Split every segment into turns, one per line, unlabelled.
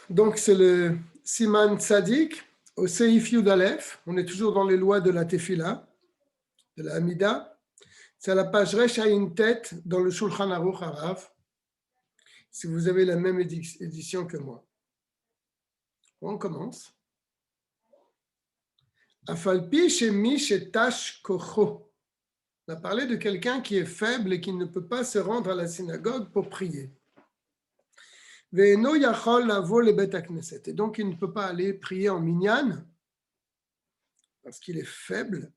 Donc, c'est le Siman Tzadik au Seif Yud Aleph. On est toujours dans les lois de la Tefila, de la Hamida. C'est à la page Resh Ayin Tet dans le Shulchan Aruch Harav, si vous avez la même édition que moi. On commence. Afalpi shemi shetash kocho. On a parlé de quelqu'un qui est faible et qui ne peut pas se rendre à la synagogue pour prier. Ve'eno yachol lavo le bet hakneset. Et donc, il ne peut pas aller prier en minyan parce qu'il est faible.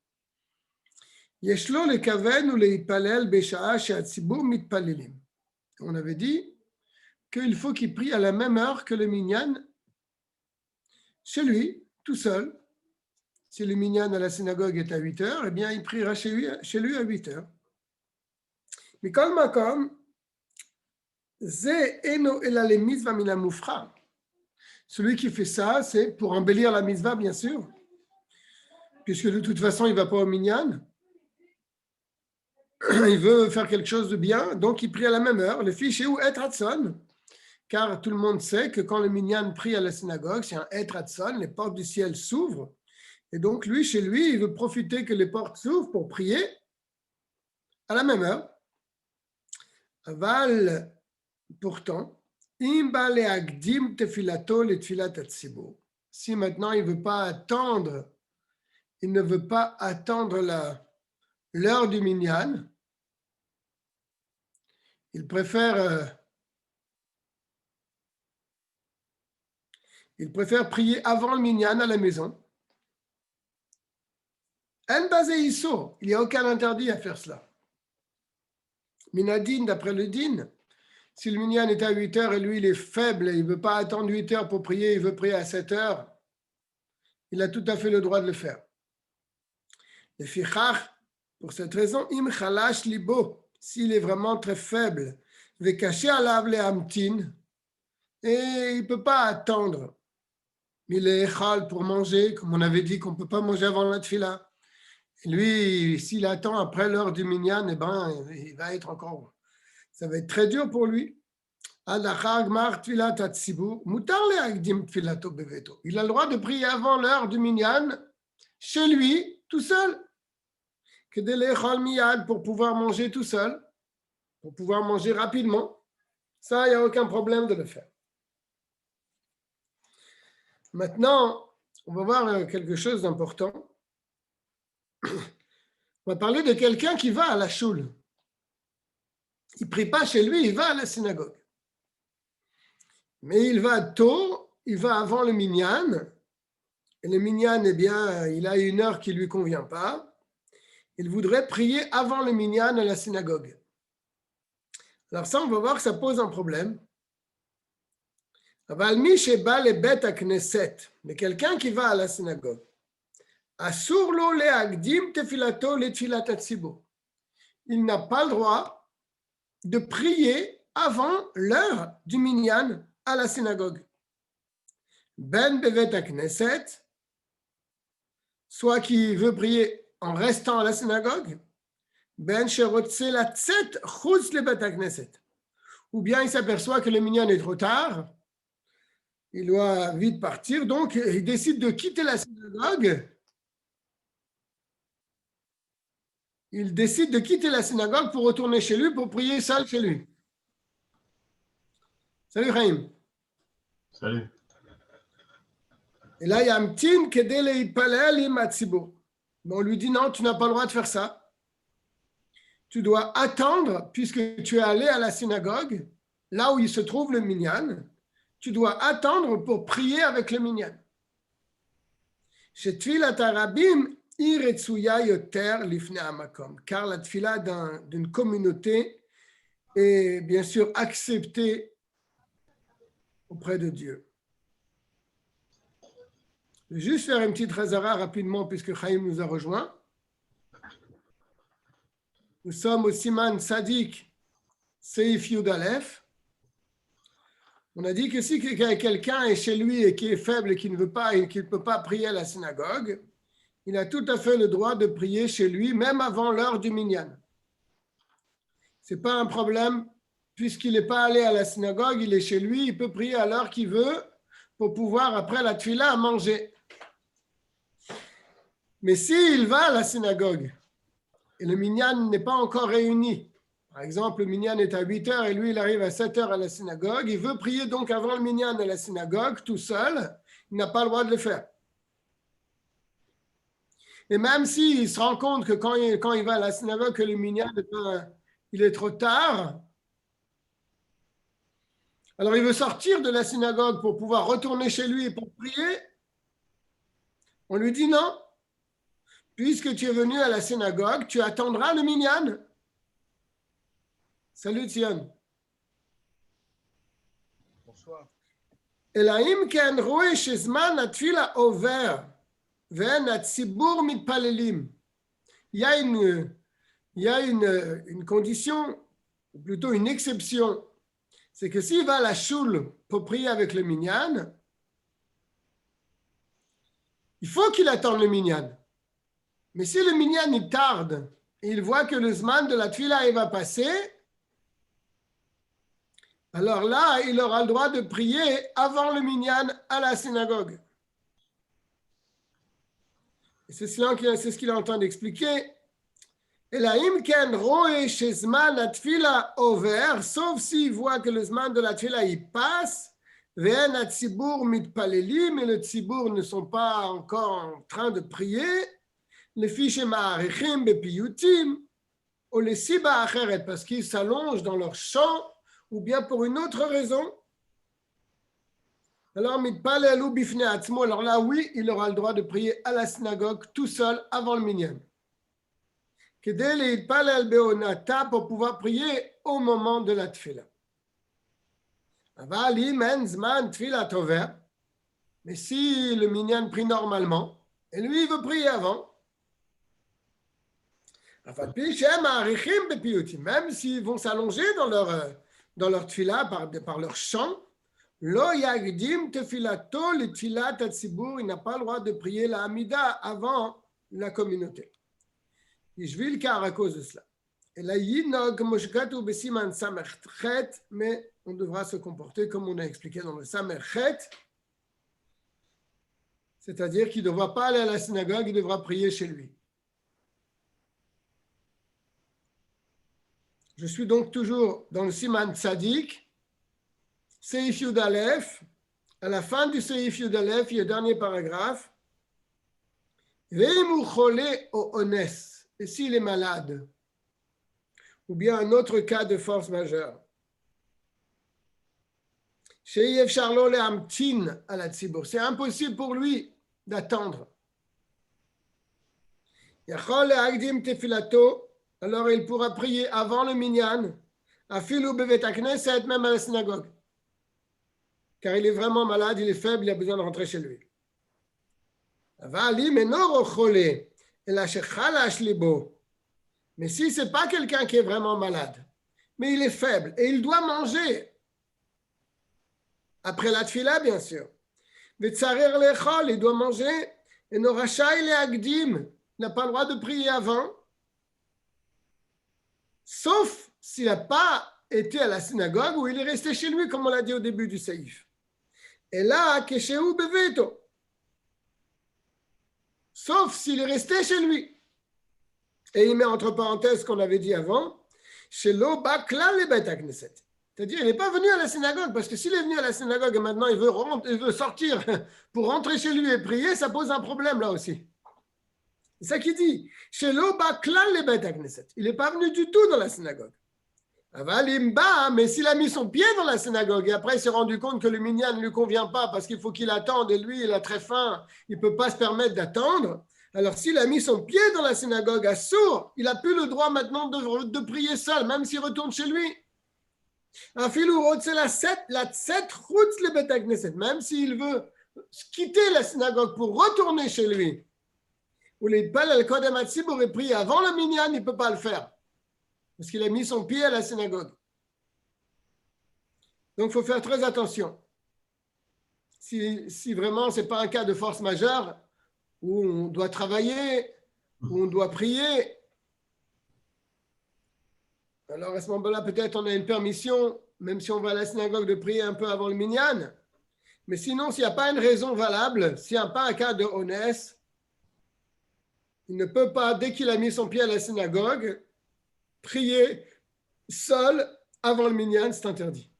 Yeshlo le kaven ou le ipalel besha'a she'atzibur mitpalelim. On avait dit qu'il faut qu'il prie à la même heure que le minyan, chez lui, tout seul. Si le minyan à la synagogue est à 8 heures, eh bien, il priera chez lui à 8 heures. Mais kol makom, ze eno ela le mitzvah min hamufra. Celui qui fait ça, c'est pour embellir la mitzvah, bien sûr, puisque de toute façon, il ne va pas au minyan. Il veut faire quelque chose de bien, donc il prie à la même heure. Le fichier ou et ratson, car tout le monde sait que quand le minyan prie à la synagogue, c'est un et ratson, les portes du ciel s'ouvrent. Et donc, lui, chez lui, il veut profiter que les portes s'ouvrent pour prier à la même heure. Aval, pourtant, si maintenant il ne veut pas attendre l'heure du minyan, il préfère prier avant le minyan à la maison. Il n'y a aucun interdit à faire cela. Minadin, d'après le din, si le minyan est à 8 heures et lui il est faible, il ne veut pas attendre 8 heures pour prier, il veut prier à 7 heures, il a tout à fait le droit de le faire. Le fichach, pour cette raison, im chalash libo, s'il est vraiment très faible, vekaché alav le amtin, et il ne peut pas attendre, il est echal pour manger, comme on avait dit qu'on ne peut pas manger avant la tefila. Lui, s'il attend après l'heure du minyan, eh ben, il va être encore, ça va être très dur pour lui. Il a le droit de prier avant l'heure du minyan, chez lui, tout seul. Pour pouvoir manger tout seul, pour pouvoir manger rapidement. Ça, il n'y a aucun problème de le faire. Maintenant, on va voir quelque chose d'important. On va parler de quelqu'un qui va à la choule. Il ne prie pas chez lui, il va à la synagogue. Mais il va tôt, il va avant le minyan. Et le minyan, eh bien, il a une heure qui ne lui convient pas. Il voudrait prier avant le minyan à la synagogue. Alors ça, on va voir que ça pose un problème. Mais quelqu'un qui va à la synagogue, il n'a pas le droit de prier avant l'heure du minyan à la synagogue. Ben bevet hakneset, soit qui veut prier en restant à la synagogue, ben sherotze latzet chutz lebet hakneset, ou bien il s'aperçoit que le minyan est trop tard, il doit vite partir, donc il décide de quitter la synagogue. Il décide de quitter la synagogue pour retourner chez lui, pour prier seul chez lui. Salut, Chaim.
Salut.
Et là, il y a un petit kedele ipalel imatsibo. Mais on lui dit non, tu n'as pas le droit de faire ça. Tu dois attendre, puisque tu es allé à la synagogue, là où il se trouve le minyan, tu dois attendre pour prier avec le minyan. Chez Tfilat Arabim, car la tfila d'une communauté est bien sûr acceptée auprès de Dieu. Je vais juste faire une petite razara rapidement puisque Chaim nous a rejoint. Nous sommes au Siman Tzadik Seif Yud Aleph. On a dit que si quelqu'un est chez lui et qui est faible et qui ne peut pas prier à la synagogue, il a tout à fait le droit de prier chez lui, même avant l'heure du minyan. Ce n'est pas un problème, puisqu'il n'est pas allé à la synagogue, il est chez lui, il peut prier à l'heure qu'il veut, pour pouvoir, après la tfila, manger. Mais s'il va à la synagogue et le minyan n'est pas encore réuni, par exemple, le minyan est à 8 heures et lui, il arrive à 7 heures à la synagogue, il veut prier donc avant le minyan à la synagogue, tout seul, il n'a pas le droit de le faire. Et même s'il se rend compte que quand il va à la synagogue, que le minyan, il est trop tard, alors il veut sortir de la synagogue pour pouvoir retourner chez lui et pour prier, on lui dit non, puisque tu es venu à la synagogue, tu attendras le minyan. Salut Tion.
Bonsoir.
אלא אם כן רואה שזמן התפילה עובר ואין הציבור מתפללים. Il y a une condition, ou plutôt une exception, c'est que s'il va à la choule pour prier avec le minyan, il faut qu'il attende le minyan. Mais si le minyan il tarde et il voit que le zman de la tfila il va passer, alors là, il aura le droit de prier avant le minyan à la synagogue. Et c'est ce qu'il est en train d'expliquer. Et la imken roe chez zman la tfila over, sauf s'il voit que le zman de la tfila il passe, ve'en hatzibur mitpalelim, et le tzibur ne sont pas encore en train de prier, les fiches ma'arichim bepiyutim, ou les siba acheret, parce qu'ils s'allongent dans leur champ, ou bien pour une autre raison. Alors, alors là, oui, il aura le droit de prier à la synagogue tout seul avant le minyan. Pour pouvoir prier au moment de la tfila. Mais si le minyan prie normalement, et lui, il veut prier avant, même s'ils vont s'allonger dans leur tfila par leur chant, lo yagdim tefilato le tfilat hatzibur, il n'a pas le droit de prier la Hamida avant la communauté. Je vais le car à cause de cela. Et la yinog moshkatu besiman samerchet, mais on devra se comporter comme on a expliqué dans le samerchet, c'est-à-dire qu'il ne devra pas aller à la synagogue, il devra prier chez lui. Je suis donc toujours dans le Siman Tzadik, Seif Yud Aleph. À la fin du Seif Yud Aleph, il y a le dernier paragraphe. Veimu chole o ones. Et s'il est malade, ou bien un autre cas de force majeure. Sheyev Charlo le amtin à la tzibur. C'est impossible pour lui d'attendre. Yachol le agdim tefilato. Alors il pourra prier avant le minyan, afilu bevet hakneset, même à la synagogue. Car il est vraiment malade, il est faible, il a besoin de rentrer chez lui. Mais si ce n'est pas quelqu'un qui est vraiment malade, mais il est faible et il doit manger, après la tfila bien sûr, il doit manger, et Norachai le Agdim n'a pas le droit de prier avant, sauf s'il n'a pas été à la synagogue ou il est resté chez lui, comme on l'a dit au début du Seif. Et là, Keshehu Beveto. Sauf s'il est resté chez lui. Et il met entre parenthèses ce qu'on avait dit avant, Shelo Bakla le Bet HaKnesset. C'est-à-dire, il n'est pas venu à la synagogue, parce que s'il est venu à la synagogue et maintenant il veut sortir pour rentrer chez lui et prier, ça pose un problème là aussi. C'est ça qu'il dit. Shelo Bakla le Bet HaKnesset. Il n'est pas venu du tout dans la synagogue. Mais s'il a mis son pied dans la synagogue et après il s'est rendu compte que le minyan ne lui convient pas parce qu'il faut qu'il attende et lui il a très faim, il ne peut pas se permettre d'attendre. Alors s'il a mis son pied dans la synagogue à sourd, il n'a plus le droit maintenant de prier seul, même s'il retourne chez lui. Même s'il veut quitter la synagogue pour retourner chez lui, ou les Palel Kodem Hatzibur est prié avant le minyan, il ne peut pas le faire. Parce qu'il a mis son pied à la synagogue. Donc, il faut faire très attention. Si vraiment ce n'est pas un cas de force majeure, où on doit travailler, où on doit prier, alors à ce moment-là, peut-être on a une permission, même si on va à la synagogue, de prier un peu avant le minyan. Mais sinon, s'il n'y a pas une raison valable, s'il n'y a pas un cas de honnête, il ne peut pas, dès qu'il a mis son pied à la synagogue, prier seul avant le minyan, c'est interdit.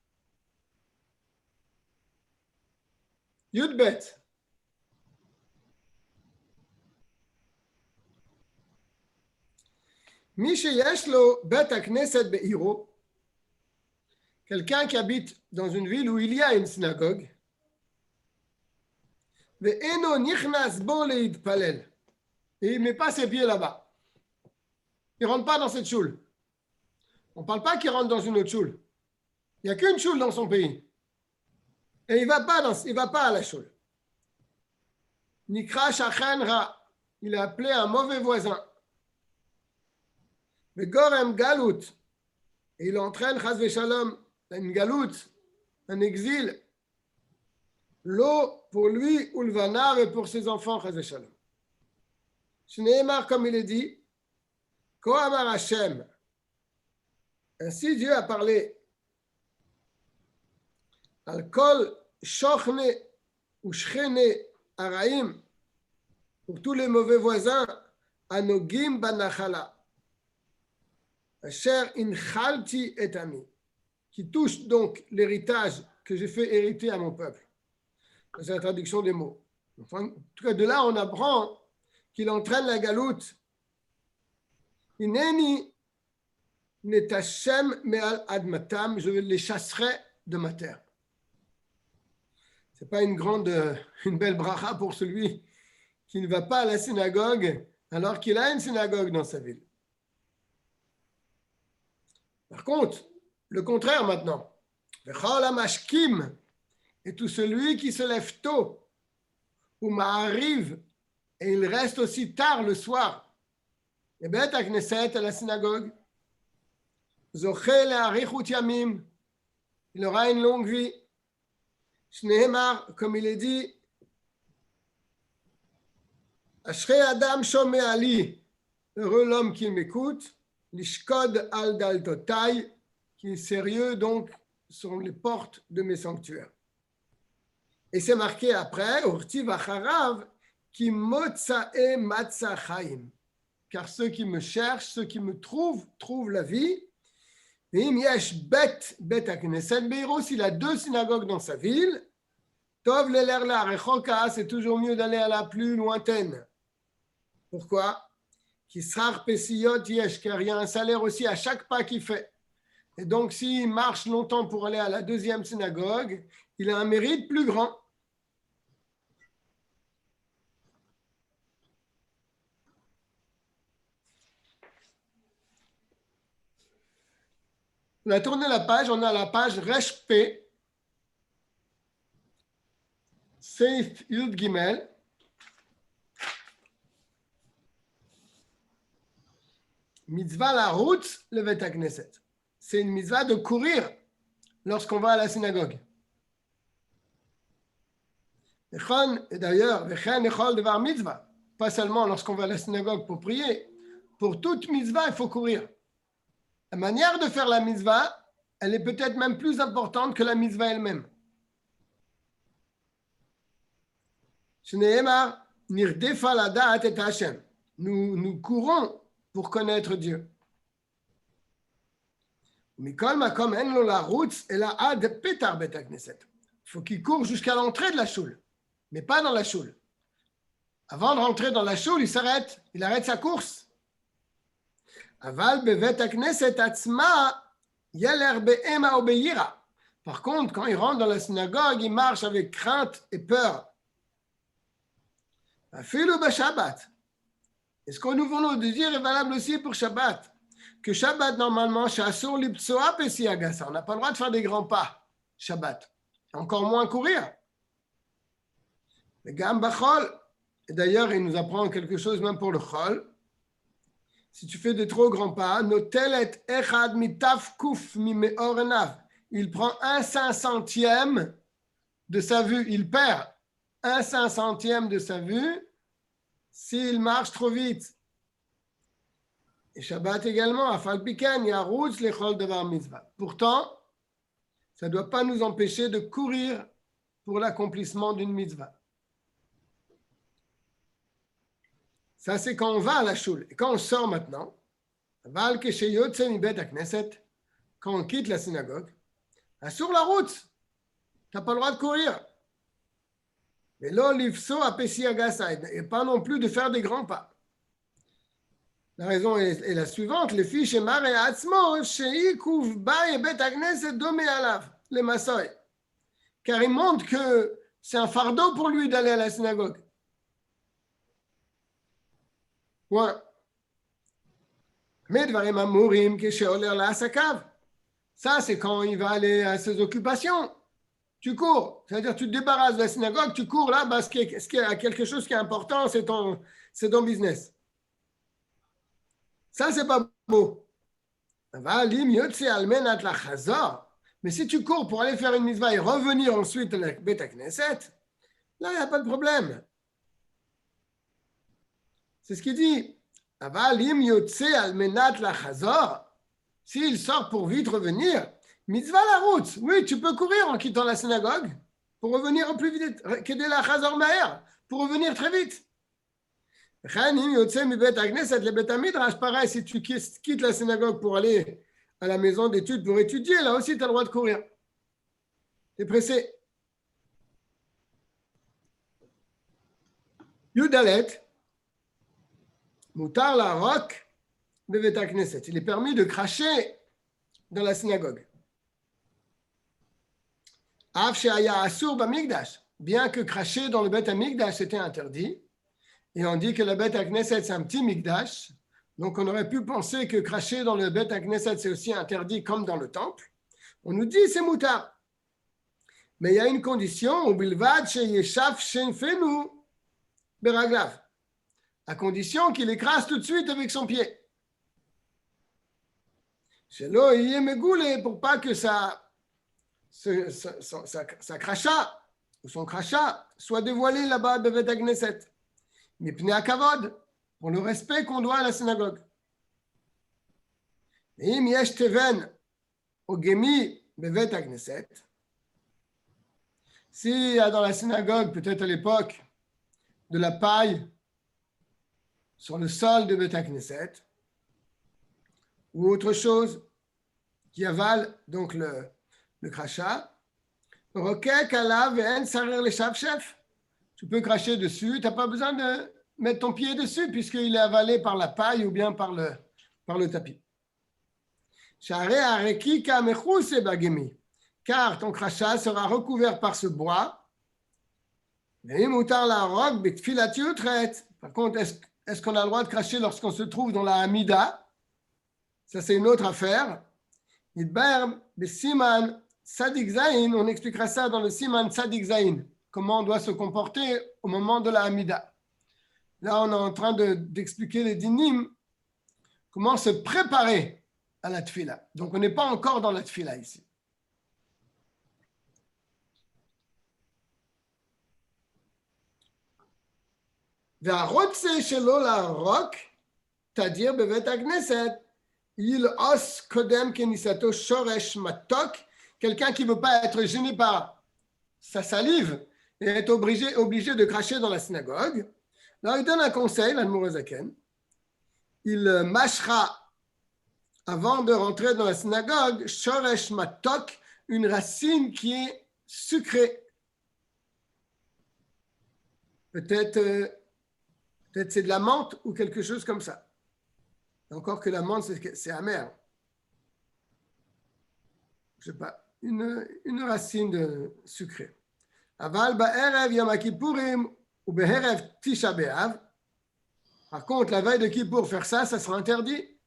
Yudbet. Mi sheyesh lo bet hakneset be'iro, quelqu'un qui habite dans une ville où il y a une synagogue, ve'eno nichnas bo leitpalel, et il ne met pas ses pieds là-bas. Il ne rentre pas dans cette choule. On ne parle pas qu'il rentre dans une autre choule. Il n'y a qu'une choule dans son pays. Et il ne va pas à la choule. Nikra shachen ra, il a appelé un mauvais voisin. Le gorem galout, et il entraîne chas v'shalom, une galout, un exil, l'eau pour lui, ulvanar, et pour ses enfants, chas v'shalom. Shneimar, comme il est dit, Ko amar Hashem, ainsi Dieu a parlé, al kol shochne ou shchene araim, pour tous les mauvais voisins, anogim banachala. Asher inchalti et ami, qui touche donc l'héritage que j'ai fait hériter à mon peuple. C'est la traduction des mots. Enfin, en tout cas, de là, on apprend qu'il entraîne la galoute. Ineni netachem me'al admatam, je les chasserai de ma terre. C'est pas une belle bracha pour celui qui ne va pas à la synagogue alors qu'il a une synagogue dans sa ville. Par contre, le contraire maintenant. Et tout celui qui se lève tôt, ou m'arrive, et il reste aussi tard le soir, et bête à Knesset, à la synagogue, il aura une longue vie. Shneemar, comme il est dit, Ashrei Adam Shomé Ali, heureux l'homme qui m'écoute, Lishkod al daltotai, qui est sérieux donc sur les portes de mes sanctuaires. Et c'est marqué après, Urtiv acharav, ki motzae matza chaim, car ceux qui me cherchent, ceux qui me trouvent la vie. Ve'im yesh bet hakneset beiro, s'il a 2 synagogues dans sa ville, tov leler la rechoka, c'est toujours mieux d'aller à la plus lointaine. Pourquoi? Kisrar pesiyot yesh, car il y a un salaire aussi à chaque pas qu'il fait. Et donc, s'il marche longtemps pour aller à la 2e synagogue, il a un mérite plus grand. On a tourné la page, on a la page Resh P, Seif Yud Gimel. Mitzvah la route, le Bet HaKnesset. C'est une mitzvah de courir lorsqu'on va à la synagogue. Et d'ailleurs, pas seulement lorsqu'on va à la synagogue pour prier, pour toute mitzvah, il faut courir. La manière de faire la mitzvah, elle est peut-être même plus importante que la mitzvah elle-même. Nous courons pour connaître Dieu. Il faut qu'il court jusqu'à l'entrée de la choule, mais pas dans la choule. Avant de rentrer dans la choule, il s'arrête, il arrête sa course. Par contre, quand il rentre dans la synagogue, il marche avec crainte et peur. Et ce qu'on nous venons de dire est valable aussi pour Shabbat. Que Shabbat, normalement, on n'a pas le droit de faire des grands pas, Shabbat. Encore moins courir. Et d'ailleurs, il nous apprend quelque chose même pour le Chol. Si tu fais des trop grands pas, il prend 1/500 de sa vue, il perd 1/500 de sa vue s'il marche trop vite. Et Shabbat également, pourtant, ça ne doit pas nous empêcher de courir pour l'accomplissement d'une mitzvah. Ça, c'est quand on va à la shul. Et quand on sort maintenant, quand on quitte la synagogue, sur la route, tu n'as pas le droit de courir. Mais là, l'ifso a et pas non plus de faire des grands pas. La raison est la suivante. Les fiches mare atzmo sheikuv bay bet agneset domé alav le masoy. Car il montre que c'est un fardeau pour lui d'aller à la synagogue. Ouais. Mais dvarim amurim kesheoler la asakav. Ça, c'est quand il va aller à ses occupations. Tu cours, c'est-à-dire tu te débarrasses de la synagogue, tu cours là parce qu'il y a quelque chose qui est important, c'est ton business. Ça, c'est pas beau. Mais si tu cours pour aller faire une mitzvah et revenir ensuite à la Beth Knesset, là, il n'y a pas de problème. C'est ce qu'il dit. S'il sort pour vite revenir, mitzvah la route. Oui, tu peux courir en quittant la synagogue pour revenir au plus vite, pour revenir très vite. Pareil, si tu quittes la synagogue pour aller à la maison d'études pour étudier, là aussi, tu as le droit de courir. Tu es pressé. Yudalet, Mutar la rock de Beta Knesset. Il est permis de cracher dans la synagogue. Bien que cracher dans le Bet Amikdash était interdit, et on dit que le Bet Knesset c'est un petit Mikdash, donc on aurait pu penser que cracher dans le Bet Knesset c'est aussi interdit comme dans le temple. On nous dit c'est mutar. Mais il y a une condition, à condition qu'il écrase tout de suite avec son pied. Pour pas que sa crachat ou son crachat soit dévoilé là-bas de Bet Knesset. Mais pnei akavod, pour le respect qu'on doit à la synagogue. Et im yesh teven au gemi bevet Knesset. S'il y a dans la synagogue, peut-être à l'époque, de la paille sur le sol de Bet Knesset, ou autre chose qui avale donc le crachat, rokek alav ve'en sarir le chef. Tu peux cracher dessus, tu n'as pas besoin de mettre ton pied dessus puisqu'il est avalé par la paille ou bien par le tapis. Car ton crachat sera recouvert par ce bois. Par contre, est-ce qu'on a le droit de cracher lorsqu'on se trouve dans la Hamida? Ça, c'est une autre affaire. On expliquera ça dans le Siman Tzadik Zayin. Comment on doit se comporter au moment de la Hamida. Là, on est en train d'expliquer les dinim, comment se préparer à la tfila. Donc, on n'est pas encore dans la tfila ici. c'est-à-dire bevet Knesset, il os kodem kenisato shoresh matok, quelqu'un qui ne veut pas être gêné par sa salive et est obligé de cracher dans la synagogue. Alors, il donne un conseil, l'Admour Zaken. Il mâchera, avant de rentrer dans la synagogue, shoresh matok, une racine qui est sucrée. Peut-être c'est de la menthe ou quelque chose comme ça. Encore que la menthe, c'est amer. Je ne sais pas, une racine de sucrée. Aval ba'erev Yom Kippourim ou be'erev Tisha B'Av. Par contre, la veille de Kippour, faire ça sera interdit.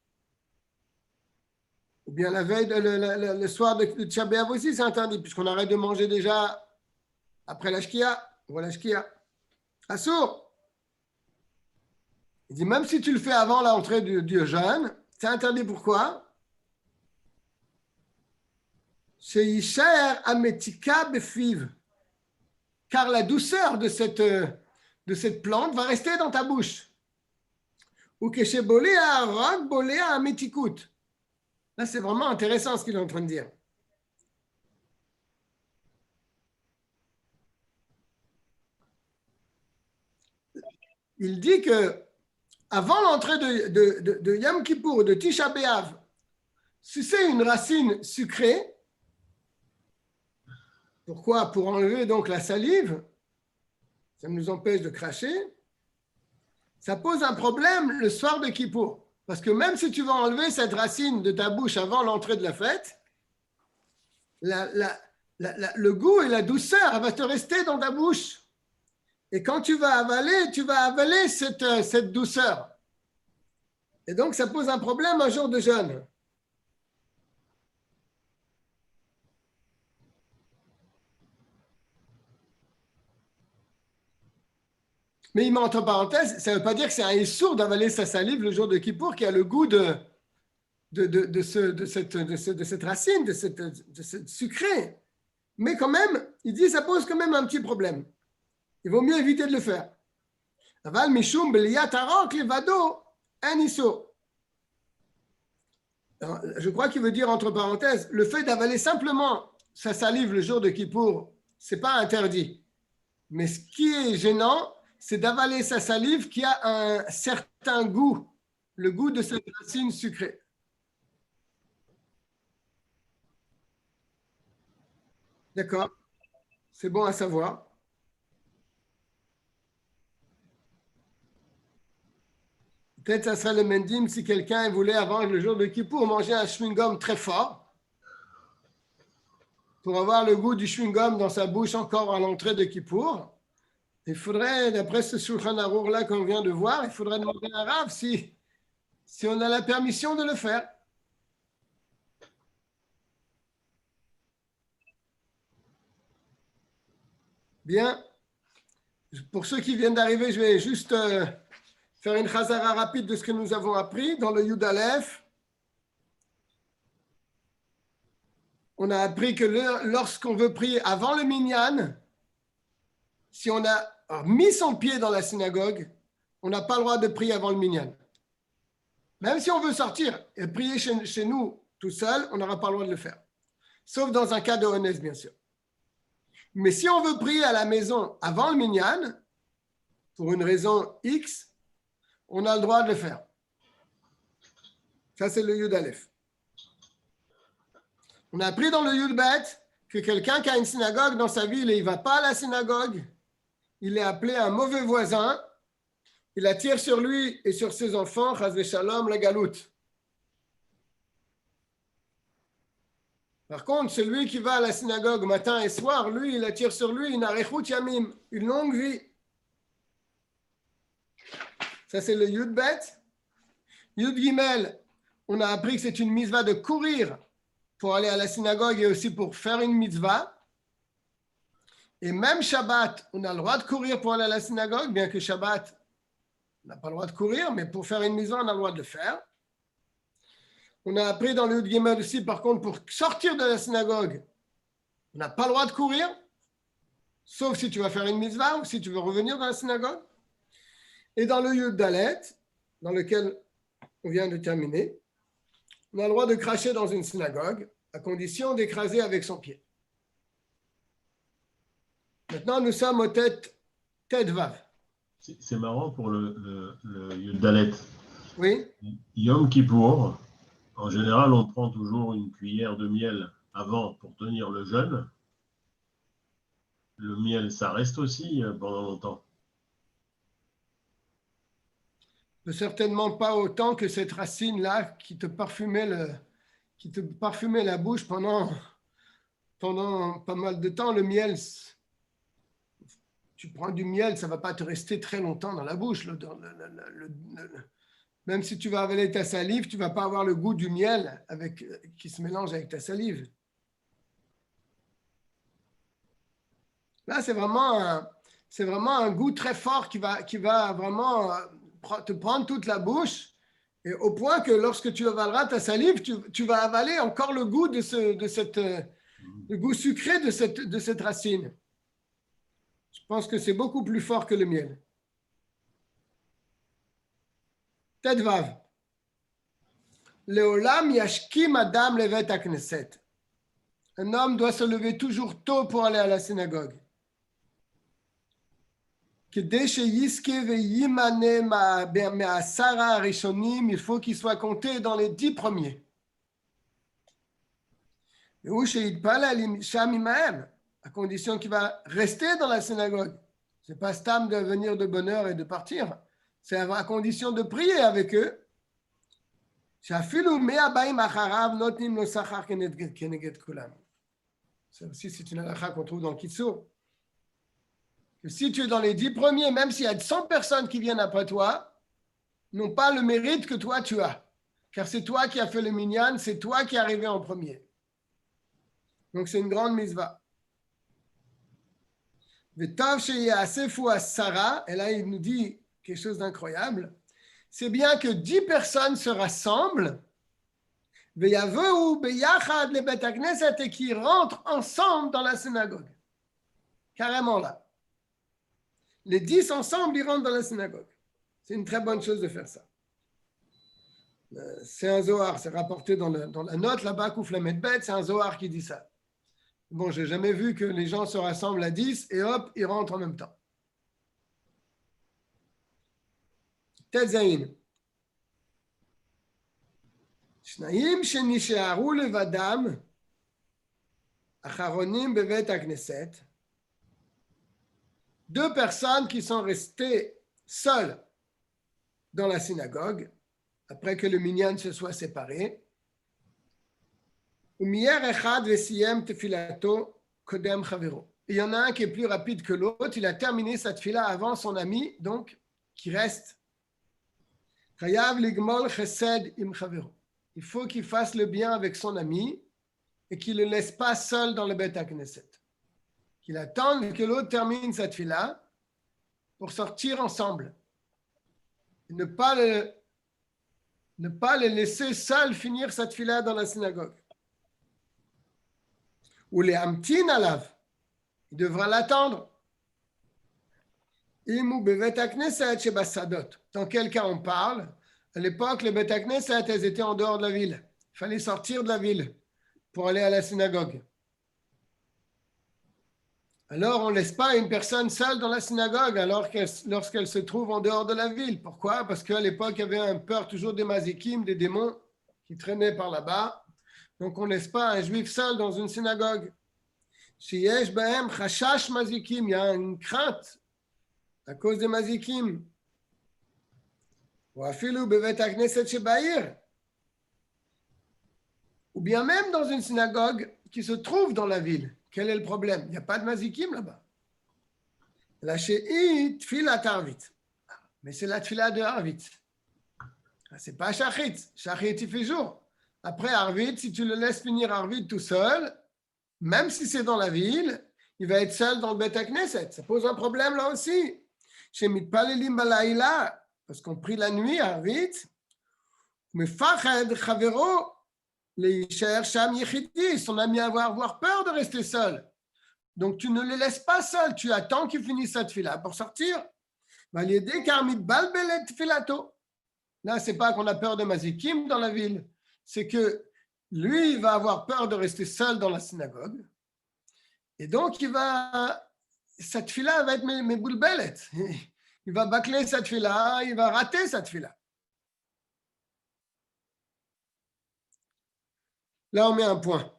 Ou bien la veille, le soir de Tisha B'Av aussi, c'est interdit, puisqu'on arrête de manger déjà après la shkia. Ou la shkia. Assour. Il dit, même si tu le fais avant l'entrée du jeûne, c'est interdit. Pourquoi? C'est Yisher Ametika Befiv. Car la douceur de cette plante va rester dans ta bouche. Ou que chez Boléa Rog, Boléa Ametikut. Là, c'est vraiment intéressant ce qu'il est en train de dire. il dit que avant l'entrée de Yom Kippour, de Tisha B'Av, sucer une racine sucrée. Pourquoi? Pour enlever donc la salive, ça nous empêche de cracher. Ça pose un problème le soir de Kippour. Parce que même si tu vas enlever cette racine de ta bouche avant l'entrée de la fête, le goût et la douceur, elle va te rester dans ta bouche. Et quand tu vas avaler cette douceur. Et donc, ça pose un problème un jour de jeûne. Mais il met entre parenthèses, ça ne veut pas dire que c'est un issour d'avaler sa salive le jour de Kippour qui a le goût de cette racine, de cette sucrée. Mais quand même, il dit ça pose quand même un petit problème. Il vaut mieux éviter de le faire. Aval mishum beliyat harok levado un issour. Je crois qu'il veut dire entre parenthèses, le fait d'avaler simplement sa salive le jour de Kippour, ce n'est pas interdit. Mais ce qui est gênant, c'est d'avaler sa salive qui a un certain goût, le goût de cette racine sucrée. D'accord, c'est bon à savoir. Peut-être ça serait le mendim si quelqu'un voulait avant le jour de Kippour manger un chewing-gum très fort pour avoir le goût du chewing-gum dans sa bouche encore à l'entrée de Kippour. Il faudrait, d'après ce Shulchan Arour-là qu'on vient de voir, il faudrait demander à un Rav si on a la permission de le faire. Bien. Pour ceux qui viennent d'arriver, je vais juste faire une chazara rapide de ce que nous avons appris dans le Yud Aleph. On a appris que lorsqu'on veut prier avant le minyan, si on a mis son pied dans la synagogue, on n'a pas le droit de prier avant le minyan. Même si on veut sortir et prier chez nous tout seul, on n'aura pas le droit de le faire. Sauf dans un cas de honnête, bien sûr. Mais si on veut prier à la maison avant le minyan, pour une raison X, on a le droit de le faire. Ça, c'est le Yud Aleph. On a appris dans le Yud Bet que quelqu'un qui a une synagogue dans sa ville et il ne va pas à la synagogue, il est appelé un mauvais voisin, il attire sur lui et sur ses enfants, chas v'shalom, la galoute. Par contre, celui qui va à la synagogue matin et soir, lui, il attire sur lui une arechut yamim, une longue vie. Ça, c'est le Yud Bet. Yud Gimel, on a appris que c'est une mitzvah de courir pour aller à la synagogue et aussi pour faire une mitzvah. Et même Shabbat, on a le droit de courir pour aller à la synagogue, bien que Shabbat, on n'a pas le droit de courir, mais pour faire une mitzvah, on a le droit de le faire. On a appris dans le Yud Gimel aussi, par contre, pour sortir de la synagogue, on n'a pas le droit de courir, sauf si tu vas faire une mitzvah ou si tu veux revenir dans la synagogue. Et dans le Yud Dalet, dans lequel on vient de terminer, on a le droit de cracher dans une synagogue, à condition d'écraser avec son pied. Maintenant, nous sommes au tête Vav.
C'est marrant pour le Yud Dalet.
Oui.
Yom Kippour, en général, on prend toujours une cuillère de miel avant pour tenir le jeûne. Le miel, ça reste aussi pendant longtemps.
Certainement pas autant que cette racine-là qui te parfumait la bouche pendant pas mal de temps. Le miel, tu prends du miel, ça ne va pas te rester très longtemps dans la bouche. Même si tu vas avaler ta salive, tu ne vas pas avoir le goût du miel qui se mélange avec ta salive. Là, c'est vraiment un goût très fort qui va vraiment te prendre toute la bouche, et au point que lorsque tu avaleras ta salive, tu vas avaler encore le goût le goût sucré de cette racine. Je pense que c'est beaucoup plus fort que le miel. Tedvav. Leolam yashkim adam levet hakneset. Un homme doit se lever toujours tôt pour aller à la synagogue. כדי שיזכה וימנה מה10 הראשונים, il faut qu'il soit compté dans les 10 premiers. והוא שיתפלל שם עמהם, à condition qu'il va rester dans la synagogue. Ce n'est pas stam de venir de bonne heure et de partir. C'est à condition de prier avec eux. שאפילו 100 הבאים אחריו נותנים לו שכר כנגד כולם. Ça aussi, c'est une halakha qu'on trouve dans le Kitsour. Que si tu es dans les 10 premiers, même s'il y a 100 personnes qui viennent après toi, n'ont pas le mérite que toi tu as. Car c'est toi qui as fait le minyan, c'est toi qui es arrivé en premier. Donc c'est une grande mitzvah. V'tav sheyasefu as-sara, et là il nous dit quelque chose d'incroyable, c'est bien que 10 personnes se rassemblent, ve'yaveu beyachad le bet hakneset, et qui rentrent ensemble dans la synagogue. Carrément là. Les 10 ensemble, ils rentrent dans la synagogue. C'est une très bonne chose de faire ça. C'est un Zohar, c'est rapporté dans la note là-bas, Kouflamet Bet, c'est un Zohar qui dit ça. Bon, je n'ai jamais vu que les gens se rassemblent à 10 et hop, ils rentrent en même temps. Tetzaïn. Shnaim shenisharu levadam, acharonim bevet hakneset. 2 personnes qui sont restées seules dans la synagogue après que le minyan se soit séparé. Il y en a un qui est plus rapide que l'autre, il a terminé sa tefila avant son ami, donc qui reste. Il faut qu'il fasse le bien avec son ami et qu'il ne le laisse pas seul dans le Bet HaKnesset. Qu'il attende que l'autre termine sa tefila pour sortir ensemble. Et ne pas le laisser seul finir sa tefila dans la synagogue. Ou les amtin alav, il devra l'attendre. Imu bevet hakneset shebasadot. Dans quel cas on parle? À l'époque, les bet hakneset, elles étaient en dehors de la ville. Il fallait sortir de la ville pour aller à la synagogue. Alors, on ne laisse pas une personne seule dans la synagogue lorsqu'elle se trouve en dehors de la ville. Pourquoi? Parce qu'à l'époque, il y avait un peur toujours des mazikim, des démons qui traînaient par là-bas. Donc, on ne laisse pas un juif seul dans une synagogue. Sheyesh bahem chashash mazikim, il y a une crainte à cause des mazikim. Ou afilu bevet hakneset shebaïr. Ou bien même dans une synagogue qui se trouve dans la ville. Quel est le problème? Il n'y a pas de mazikim là-bas. La she'it tfilat arvit. Mais c'est la tfila de arvit. C'est pas shachit. Shachit, il fait jour. Après arvit, si tu le laisses finir arvit tout seul, même si c'est dans la ville, il va être seul dans le Bet HaKnesset. Ça pose un problème là aussi. Chez mitpalelim balayla, parce qu'on prie la nuit arvit, mais fached chavero, les cher Sham Yechidi, son ami avoir peur de rester seul. Donc tu ne le laisses pas seul, tu attends qu'il finisse sa tefila pour sortir. Là, c'est pas qu'on a peur de mazikim dans la ville, c'est que lui, il va avoir peur de rester seul dans la synagogue. Et donc, sa tefila va être mes boulbelettes. Il va bâcler sa tefila, il va rater sa tefila. Là, on met un point.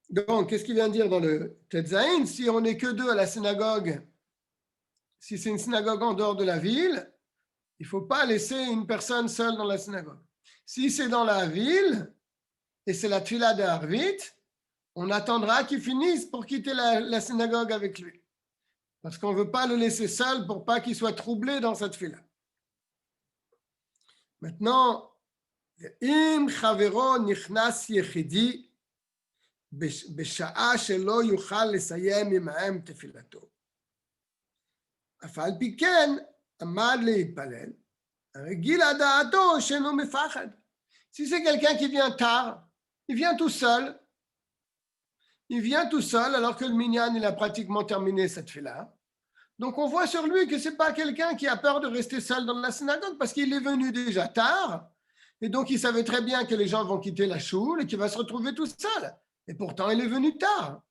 Donc, qu'est-ce qu'il vient de dire dans le Tetzaïn? Si on n'est que 2 à la synagogue, si c'est une synagogue en dehors de la ville, il ne faut pas laisser une personne seule dans la synagogue. Si c'est dans la ville, et c'est la tefila de Harvit, on attendra qu'il finisse pour quitter la synagogue avec lui. Parce qu'on ne veut pas le laisser seul pour pas qu'il soit troublé dans cette tefila. Maintenant, אם חברו נכנס יחידי בשעה שלא יוכל לסיים עמהם תפילתו. אף על פי כן עמד להתפלל, רגיל הדעתו שאינו מפחד. Si c'est quelqu'un qui vient tard, il vient tout seul. Il vient tout seul alors que le minyan il a pratiquement terminé cette tefila. Donc on voit sur lui que ce n'est pas quelqu'un qui a peur de rester seul dans la synagogue parce qu'il est venu déjà tard. Et donc, il savait très bien que les gens vont quitter la choule et qu'il va se retrouver tout seul. Et pourtant, il est venu tard.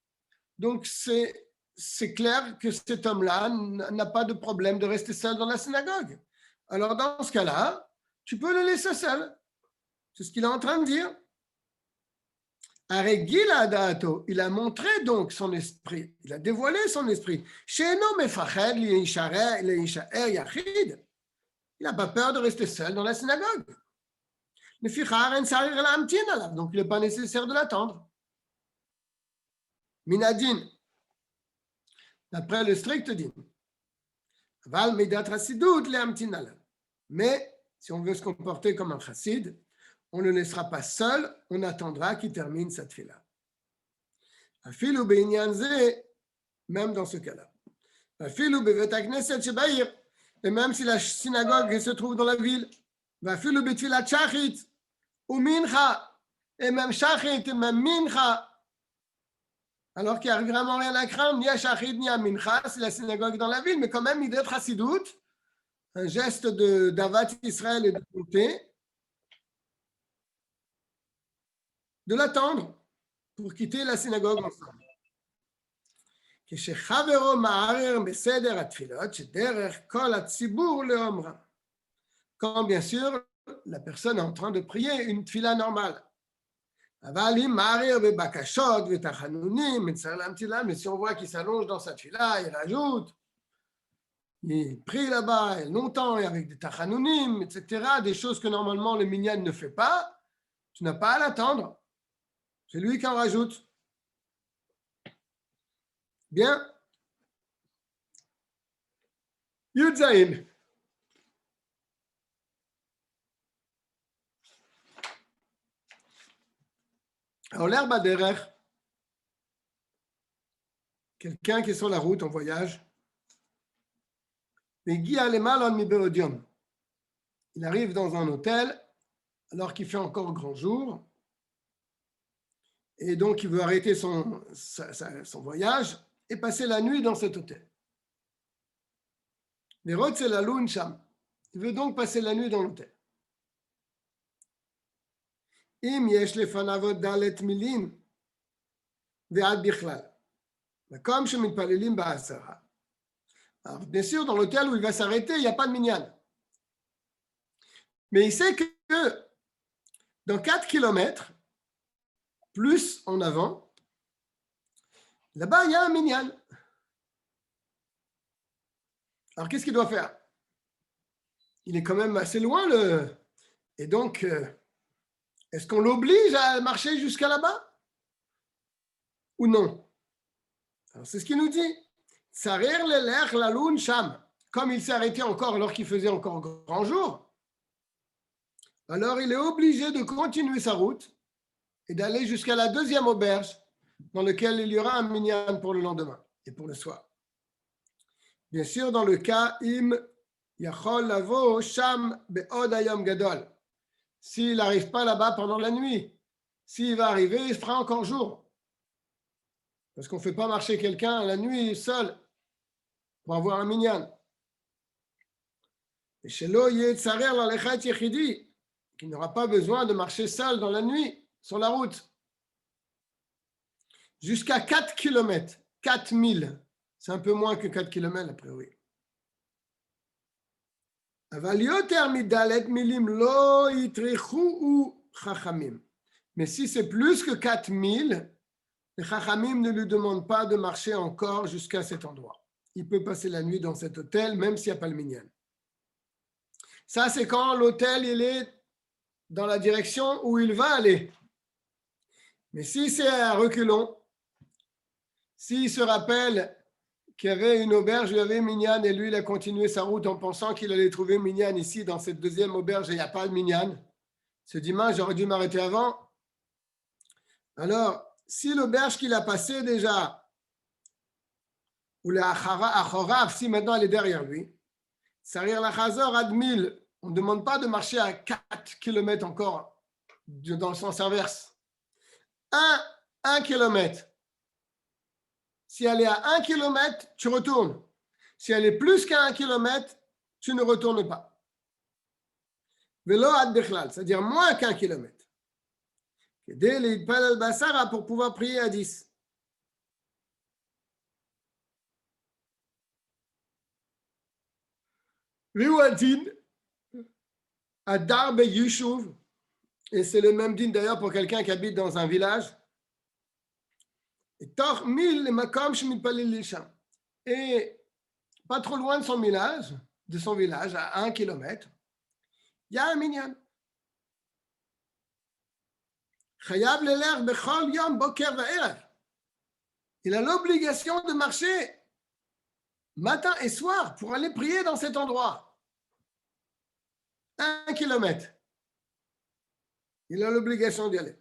Donc, c'est c'est clair que cet homme-là n'a pas de problème de rester seul dans la synagogue. Alors, dans ce cas-là, tu peux le laisser seul. C'est ce qu'il est en train de dire. Il a montré donc son esprit. Il a dévoilé son esprit. Il n'a pas peur de rester seul dans la synagogue. Donc, il n'est pas nécessaire de l'attendre. Minadin, d'après le strict din. Mais si on veut se comporter comme un chassid, on ne le laissera pas seul, on attendra qu'il termine sa tfila. Même dans ce cas-là. Et même si la synagogue se trouve dans la ville, et même shachit, et même mincha, alors qu'il n'y a vraiment rien à craindre, ni à shachit, ni à mincha, c'est la synagogue dans la ville, mais quand même, il doit être chassidout, un geste d'Avat Israël et de bonté, de l'attendre pour quitter la synagogue ensemble. Quand bien sûr la personne est en train de prier une tfila normale. Mais si on voit qu'il s'allonge dans sa tfila, il rajoute, il prie là-bas longtemps et avec des tachanunim, etc., des choses que normalement le minyan ne fait pas, tu n'as pas à l'attendre. C'est lui qui en rajoute. Bien. Yudzaïn. Alors, l'herbe à derrière, quelqu'un qui est sur la route en voyage, il arrive dans un hôtel alors qu'il fait encore grand jour. Et donc, il veut arrêter son voyage et passer la nuit dans cet hôtel. Les routes, c'est la lune sham. Il veut donc passer la nuit dans l'hôtel. Im yesh lefanavot dalet milim ve'ad bichlal. Comme chez mitpalelim ba'asara. Alors, bien sûr, dans l'hôtel où il va s'arrêter, il n'y a pas de minyan. Mais il sait que dans 4 kilomètres, plus en avant, là-bas, il y a un minyan. Alors, qu'est-ce qu'il doit faire? Il est quand même assez loin, et donc, est-ce qu'on l'oblige à marcher jusqu'à là-bas? Ou non? Alors, c'est ce qu'il nous dit. Sarir l'elech la lune sham. Comme il s'est arrêté encore alors qu'il faisait encore grand jour, alors il est obligé de continuer sa route et d'aller jusqu'à la deuxième auberge dans laquelle il y aura un minyan pour le lendemain et pour le soir. Bien sûr, dans le cas im yachol lavo sham be'od hayom gadol. S'il n'arrive pas là-bas pendant la nuit, s'il va arriver, il fera encore jour. Parce qu'on ne fait pas marcher quelqu'un la nuit seul pour avoir un minyan. Et chez l'eau, il qui n'aura pas besoin de marcher seul dans la nuit sur la route. Jusqu'à 4 km, 4000. C'est un peu moins que 4 km a priori. Mais si c'est plus que 4000, les chachamim ne lui demandent pas de marcher encore jusqu'à cet endroit. Il peut passer la nuit dans cet hôtel, même s'il n'y a pas le minyan. Ça, c'est quand l'hôtel il est dans la direction où il va aller. Mais si c'est à reculons, s'il se rappelle qu'il y avait une auberge où il y avait minyan et lui, il a continué sa route en pensant qu'il allait trouver minyan ici, dans cette deuxième auberge, et il n'y a pas de minyan. Ce dimanche, j'aurais dû m'arrêter avant. Alors, si l'auberge qu'il a passée déjà, ou la achorav, si maintenant elle est derrière lui, sarir la chazor ad 1000, on ne demande pas de marcher à 4 km encore dans le sens inverse. 1 kilomètre. Si elle est à 1 km, tu retournes. Si elle est plus qu'à 1 km, tu ne retournes pas. Velo ad bechlal, c'est-à-dire moins qu'1 km. Pour pouvoir prier à 10. Viouadin, Adar Beyushuv, et c'est le même din d'ailleurs pour quelqu'un qui habite dans un village. Et Tor Mil le Makom Shemipalil Lisham. Et pas trop loin de son village, à 1 kilomètre, il y a un minyan. Chayav leler bechol yom boker va'erev. Il a l'obligation de marcher matin et soir pour aller prier dans cet endroit. 1 kilomètre. Il a l'obligation d'y aller.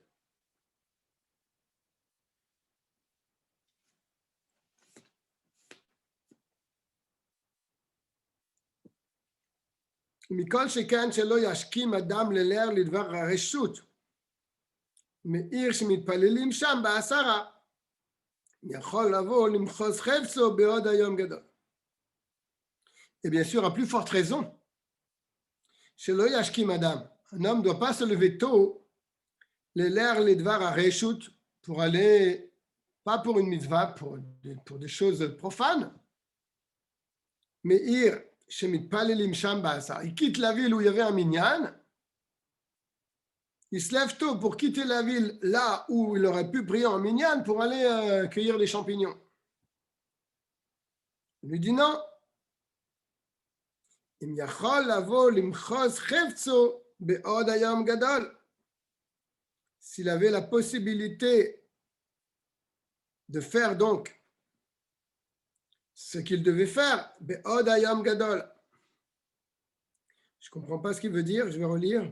מכל שכן שלא ישכים אדם ללר לדבר הרשות, מעיר שמתפללים שם בעשרה, יכול לבוא למחוז חפצו בעוד היום גדול. Et bien sûr, à plus forte raison, שלא ישכים אדם, un homme ne doit pas se lever tôt, ללר לדבר הרשות, pour aller, pas pour une mitzvah, pour des choses profanes, מעיר שמתפללים שם בעשרה. Il quitte la ville où il y avait un minyan, il se lève tôt pour quitter la ville là où il aurait pu prier en minyan pour aller cueillir des champignons. Il lui dit non. אם יכול לבוא למחוז חפצו בעוד היום גדול. S'il avait la possibilité de faire donc ce qu'il devait faire, Be'od Hayam Gadol. Je ne comprends pas ce qu'il veut dire, je vais relire.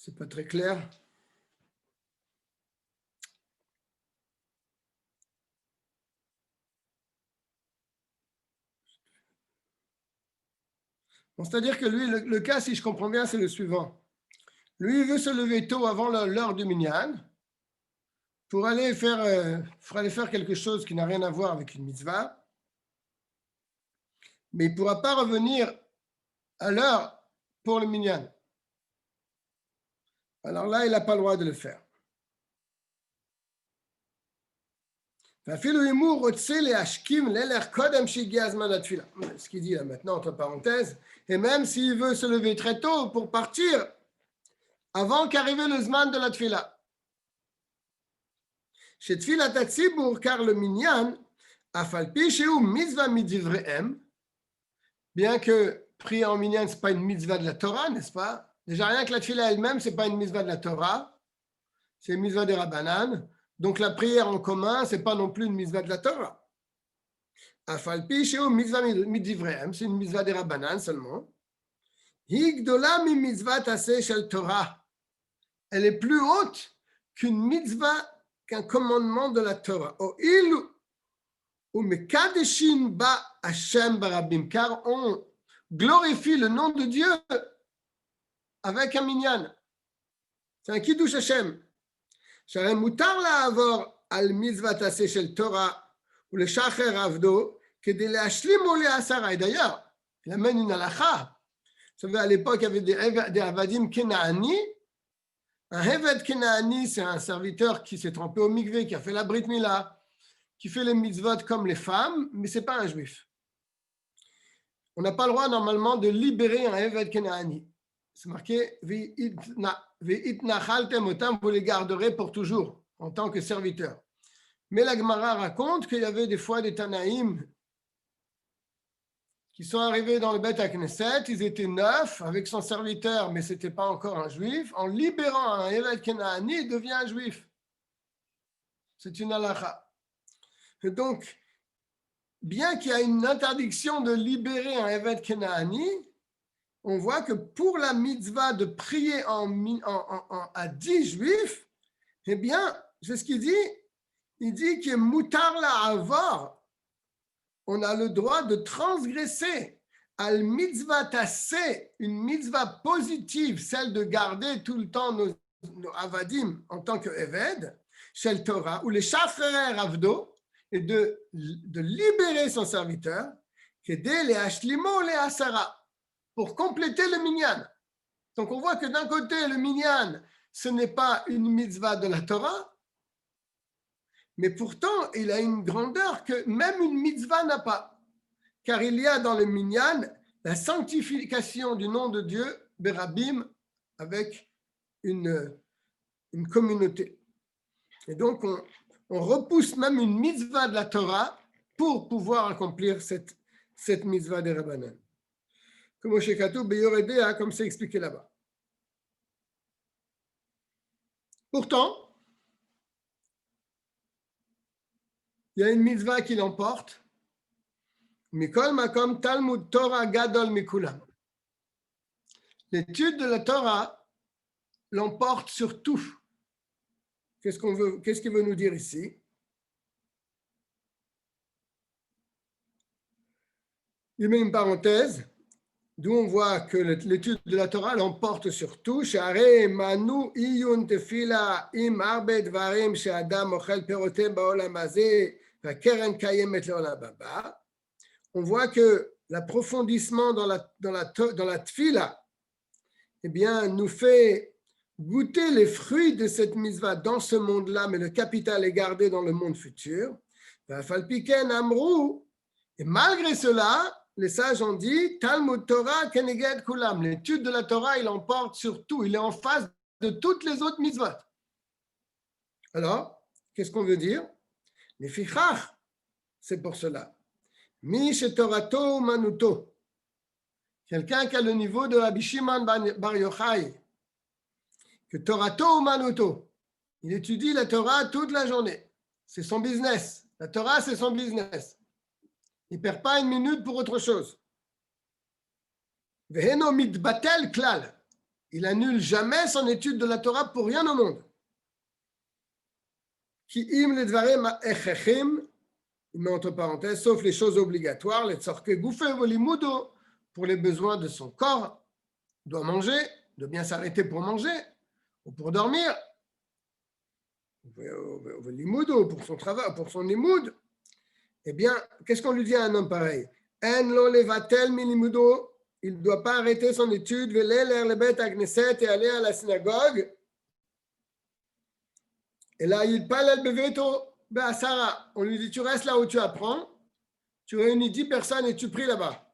C'est pas très clair. Bon, c'est-à-dire que lui, le cas, si je comprends bien, c'est le suivant. Lui, il veut se lever tôt avant l'heure du minyan pour aller faire quelque chose qui n'a rien à voir avec une mitzvah, mais il ne pourra pas revenir à l'heure pour le minyan. Alors là, il n'a pas le droit de le faire. Ce qu'il dit là maintenant, entre parenthèses, et même s'il veut se lever très tôt pour partir avant qu'arrive le zman de la tfila. Chez tfilat hatzibur, car le minyan, afal pi sheu mitzvah midivrehem, bien que prier en minyan, ce n'est pas une mitzvah de la Torah, n'est-ce pas? Déjà, rien que la tfila elle-même, ce n'est pas une mitzvah de la Torah, c'est une mitzvah des Rabbanan. Donc, la prière en commun, ce n'est pas non plus une mitzvah de la Torah. Afalpi sheu mitzvah midivrehem, c'est une mitzvah des Rabbanan seulement. Higdola mi mitzvah taseh shel Torah. Elle est plus haute qu'une mitzvah, qu'un commandement de la Torah. O ilu ou mekadeshin ba Hashem barabim, car on glorifie le nom de Dieu avec un minyan. C'est un kiddush Hashem. שהרי מותר לעבור על מצוות עשה של תורה ולשחרר עבדו כדי להשלים עולי עשרה. D'ailleurs, il amène une halakha. Vous savez, à l'époque, il y avait des avadim kenaani. Un Heved kenaani, c'est un serviteur qui s'est trempé au mikvé, qui a fait la brit mila, qui fait les mitzvot comme les femmes, mais ce n'est pas un juif. On n'a pas le droit normalement de libérer un Heved kenaani. C'est marqué « Ve'itnachaltem otam » vous les garderez pour toujours, en tant que serviteurs. Mais la Gemara raconte qu'il y avait des fois des Tanaïm qui sont arrivés dans le Beth HaKnesset, ils étaient 9 avec son serviteur, mais ce n'était pas encore un juif. En libérant un Heved Kenaani, il devient un juif. C'est une halakha. Et donc, bien qu'il y ait une interdiction de libérer un Heved Kenaani, on voit que pour la mitzvah de prier à 10 juifs, eh bien, c'est ce qu'il dit. Il dit que mutar la avar, on a le droit de transgresser al mitzvah tassé, une mitzvah positive, celle de garder tout le temps nos avadim en tant que Eved, shel Torah, ou les shafrer avdo, et de libérer son serviteur, qu'aider les hashlimo les asara, pour compléter le minyan. Donc on voit que d'un côté, le minyan, ce n'est pas une mitzvah de la Torah, mais pourtant, il a une grandeur que même une mitzvah n'a pas. Car il y a dans le minyan la sanctification du nom de Dieu, Berabim, avec une communauté. Et donc, on repousse même une mitzvah de la Torah pour pouvoir accomplir cette mitzvah des Rabbanan. Comme au Shekatou, Beyoredea, comme c'est expliqué là-bas. Pourtant, il y a une mitzvah qui l'emporte. Mikol makom Talmud Torah gadol mikulam. L'étude de la Torah l'emporte sur tout. Qu'est-ce qu'il veut nous dire ici? Il met une parenthèse, d'où on voit que l'étude de la Torah l'emporte sur tout. Share manu iyun tefila im arbe dvarim she'adam ochel perotem ba'olam hazeh va'keren kayemet le'olam haba. On voit que l'approfondissement dans la tfila, eh bien, nous fait goûter les fruits de cette mitzvah dans ce monde-là, mais le capital est gardé dans le monde futur. Et malgré cela, les sages ont dit, Talmud Torah keneged kulam, l'étude de la Torah, il emporte sur tout, il est en face de toutes les autres mitzvot. Alors, qu'est-ce qu'on veut dire? Les fichach, c'est pour cela. Mi Torato manuto. Quelqu'un qui a le niveau de Rabbi Shimon Bar Yochai, que Torato manuto, il étudie la Torah toute la journée. C'est son business. La Torah, c'est son business. Il ne perd pas une minute pour autre chose. Veheno mitbatel klal. Il annule jamais son étude de la Torah pour rien au monde. Ki im le dvarem echechim, il met entre parenthèses, sauf les choses obligatoires, les tzorke goufe volimudo, pour les besoins de son corps, doit manger, doit bien s'arrêter pour manger, ou pour dormir, volimudo, pour son travail, pour son limoud. Eh bien, qu'est-ce qu'on lui dit à un homme pareil? En lo levatel milimudo, il ne doit pas arrêter son étude, veler le bet agneset et aller à la synagogue. Et là, il parle al beveto. Ben, Sarah, on lui dit, tu restes là où tu apprends, tu réunis 10 personnes et tu pries là-bas.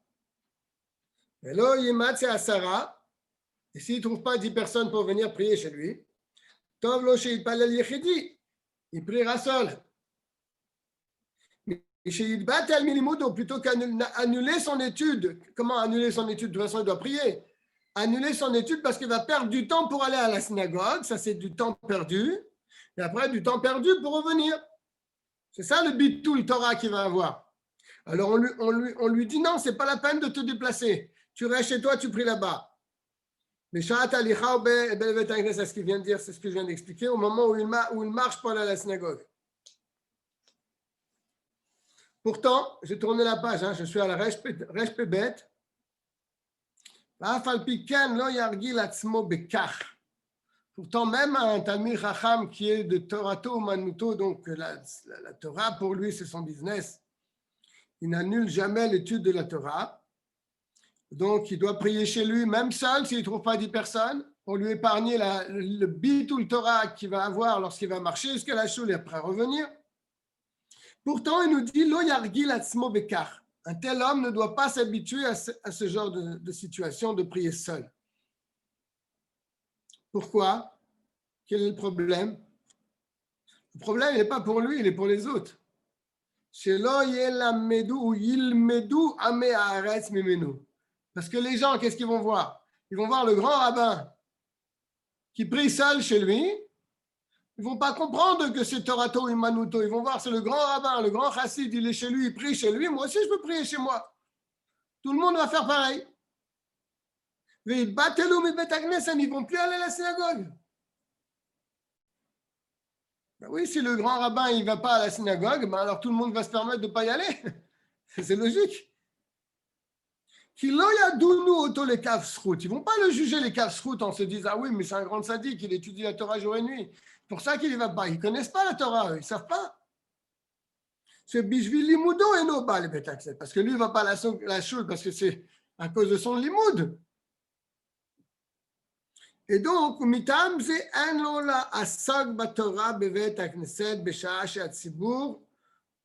Et là, il m'a dit à Sarah, et s'il ne trouve pas 10 personnes pour venir prier chez lui, Tov lo she'il palel yechidi, il priera seul. Mais she'il batel milimudo, plutôt qu'annuler son étude. Comment annuler son étude? De toute façon, il doit prier. Annuler son étude parce qu'il va perdre du temps pour aller à la synagogue, ça c'est du temps perdu, et après du temps perdu pour revenir. C'est ça le bitul Torah qu'il va avoir. Alors on lui dit non, c'est pas la peine de te déplacer. Tu restes chez toi, tu pries là-bas. Mais c'est ce qu'il vient de dire, c'est ce que je viens d'expliquer au moment où il marche pour aller à la synagogue. Pourtant, j'ai tourné la page, je suis à la Resh Pebet. Pourtant, même un Talmid Chacham qui est de Torato Manuto, donc la Torah pour lui c'est son business, il n'annule jamais l'étude de la Torah. Donc il doit prier chez lui, même seul, s'il ne trouve pas 10 personnes, pour lui épargner le bitul Torah qu'il va avoir lorsqu'il va marcher jusqu'à la choule et après revenir. Pourtant, il nous dit Lo yargil atzmo bekach. Un tel homme ne doit pas s'habituer à ce genre de situation de prier seul. Pourquoi? Quel est le problème? Le problème, il n'est pas pour lui, il est pour les autres. Parce que les gens, qu'est-ce qu'ils vont voir? Ils vont voir le grand rabbin qui prie seul chez lui. Ils ne vont pas comprendre que c'est Torato Imanuto. Ils vont voir, c'est le grand rabbin, le grand chassid, il est chez lui, il prie chez lui. Moi aussi, je peux prier chez moi. Tout le monde va faire pareil. Ils ne vont plus aller à la synagogue. Ben oui, si le grand rabbin il ne va pas à la synagogue, ben alors tout le monde va se permettre de ne pas y aller. C'est logique. Ils ne vont pas le juger les kafsrout en se disant ah oui, mais c'est un grand sadique, il étudie la Torah jour et nuit. C'est pour ça qu'il n'y va pas. Ils ne connaissent pas la Torah, ils ne savent pas. C'est bishvil limudo et no ba le bet knesset. Parce que lui, il ne va pas la choule parce que c'est à cause de son limoud. Et donc, mitam ze en lo la asag batorah bevet knesset b'sha'a she'atzibur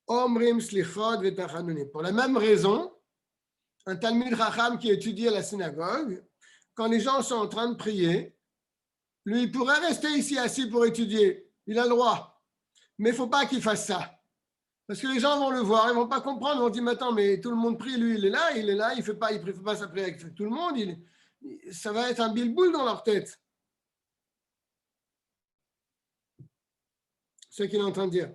omrim slichot v'tachanunim. Pour la même raison, un Talmid Chacham qui étudie à la synagogue, quand les gens sont en train de prier, lui, il pourrait rester ici assis pour étudier. Il a le droit. Mais il ne faut pas qu'il fasse ça. Parce que les gens vont le voir, ils ne vont pas comprendre. Ils vont dire, mais attends, mais tout le monde prie, lui, il est là, il ne fait pas sa prière avec tout le monde. Ça va être un bilboul dans leur tête. C'est ce qu'il est en train de dire.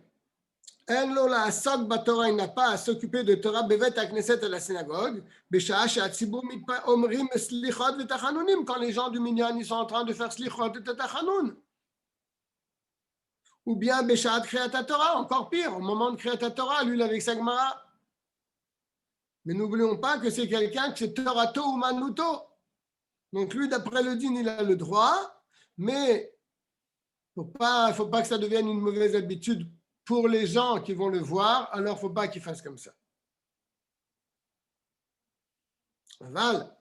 En lo la asok batorah, il n'a pas à s'occuper de Torah bevet knesset à la synagogue. Besha'a she'atzibur omrim slichot v'tachanunim, quand les gens du minyan ils sont en train de faire slichot et tachanun. Ou bien besha'a kriyat Torah, encore pire, au moment de kriyat Torah, lui avec sa gemara. Mais n'oublions pas que c'est quelqu'un qui c'est Torato ou Manuto. Donc lui, d'après le din, il a le droit, mais il ne faut pas que ça devienne une mauvaise habitude pour les gens qui vont le voir, alors il ne faut pas qu'ils fassent comme ça.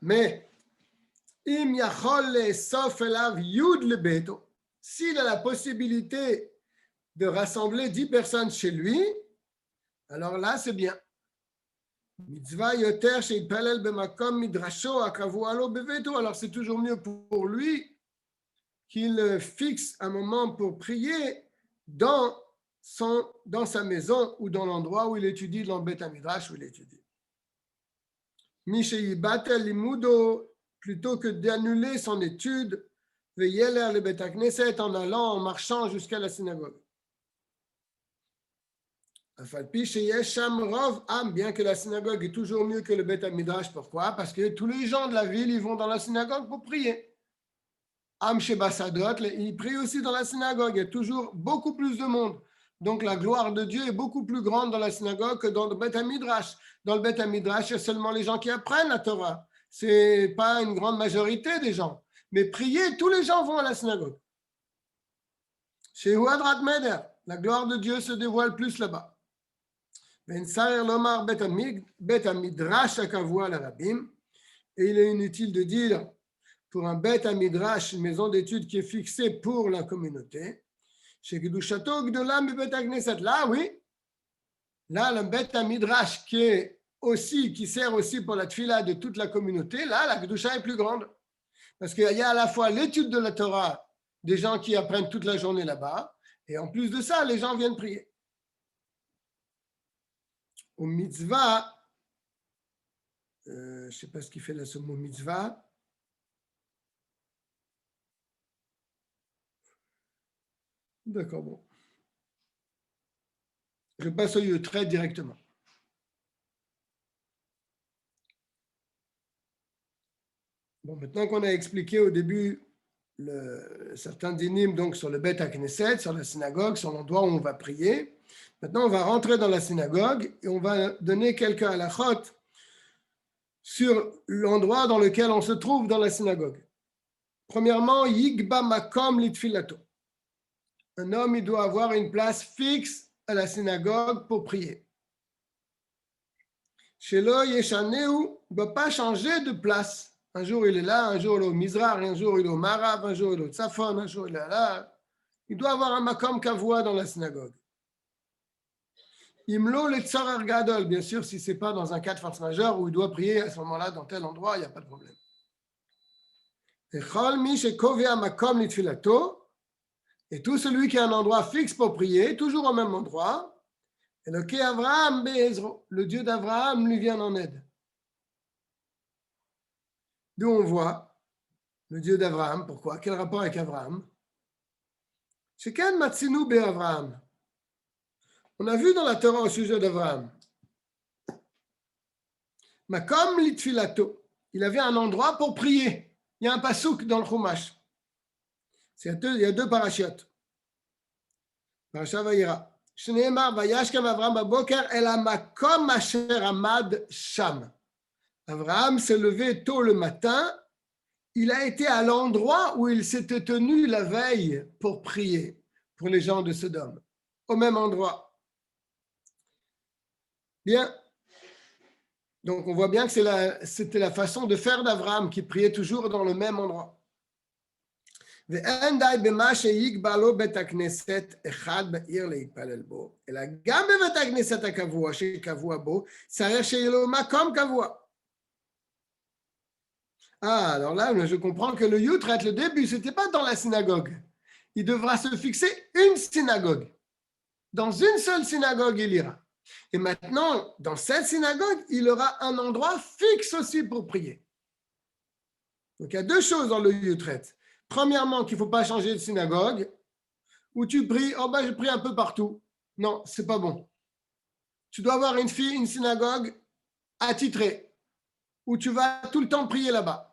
Mais, s'il a la possibilité de rassembler 10 personnes chez lui, alors là, c'est bien. Alors c'est toujours mieux pour lui qu'il fixe un moment pour prier dans sa maison ou dans l'endroit où il étudie, dans le Beth Midrash où il étudie. Plutôt que d'annuler son étude, le Beth Knesset en allant, en marchant jusqu'à la synagogue. Bien que la synagogue est toujours mieux que le Beth Midrash, pourquoi? Parce que tous les gens de la ville, ils vont dans la synagogue pour prier. Am Shebasadot, ils prient aussi dans la synagogue, il y a toujours beaucoup plus de monde. Donc la gloire de Dieu est beaucoup plus grande dans la synagogue que dans le Beth Midrash. Dans le Beth Midrash, il y a seulement les gens qui apprennent la Torah. Ce n'est pas une grande majorité des gens. Mais prier, tous les gens vont à la synagogue. Chez Huadrat Meder, la gloire de Dieu se dévoile plus là-bas. Et il est inutile de dire pour un Beth Midrash, une maison d'études qui est fixée pour la communauté. Là, oui, là, le Beth Midrash qui sert aussi pour la tfila de toute la communauté, là, la Kedusha est plus grande. Parce qu'il y a à la fois l'étude de la Torah, des gens qui apprennent toute la journée là-bas, et en plus de ça, les gens viennent prier. Au mitzvah, je ne sais pas ce qui fait la somme au mitzvah. D'accord, bon. Je passe au lieu très directement. Bon, maintenant qu'on a expliqué au début certains dynimes donc sur le Beth Knesset, sur la synagogue, sur l'endroit où on va prier, maintenant on va rentrer dans la synagogue et on va donner quelques halachot sur l'endroit dans lequel on se trouve dans la synagogue. Premièrement, Yigba Makom Litfilato. Un homme, il doit avoir une place fixe à la synagogue pour prier. Shelo Yeshaneu, il ne doit pas changer de place. Un jour, il est là, un jour, il est au Mizrach, un jour, il est au Marav, un jour, il est au Tzafon, un jour, il est là. Il doit avoir un Makom Kavua dans la synagogue. Imlo le Tzarar Gadol, bien sûr, si ce n'est pas dans un cas de force majeure où il doit prier à ce moment-là, dans tel endroit, il n'y a pas de problème. Echol mi shekovea Makom Litfilato. Et tout celui qui a un endroit fixe pour prier, toujours au même endroit, et le Ké Avraham Be'ezro, le Dieu d'Abraham lui vient en aide. D'où on voit le Dieu d'Abraham. Pourquoi? Quel rapport avec Abraham? Shekan Matsinu Be'Avraham. On a vu dans la Torah au sujet d'Abraham. Makom Litfilato. Il avait un endroit pour prier. Il y a un pasouk dans le Chumash. Il y a deux parachiotes. Parashat Vayera. Shneimar Vayashkem Avram Baboker El HaMakom Asher Amad Sham. Abraham s'est levé tôt le matin. Il a été à l'endroit où il s'était tenu la veille pour prier pour les gens de Sodome, au même endroit. Bien. Donc, on voit bien que c'était la façon de faire d'Abraham qui priait toujours dans le même endroit. ואין די במה שיקבע לו בית הכנסת אחד בעיר להתפלל בו, אלא גם בבית הכנסת הקבוע שקבוע בו, צריך שיהיה לו מקום קבוע. Ah, alors là, je comprends que le Yutret, le début, ce n'était pas dans la synagogue. Il devra se fixer une synagogue. Dans une seule synagogue, il ira. Et maintenant, dans cette synagogue, il aura un endroit fixe aussi pour prier. Donc, il y a deux choses dans le Yutret. Premièrement, qu'il ne faut pas changer de synagogue, où tu pries, je prie un peu partout. Non, ce n'est pas bon. Tu dois avoir une synagogue attitrée, où tu vas tout le temps prier là-bas.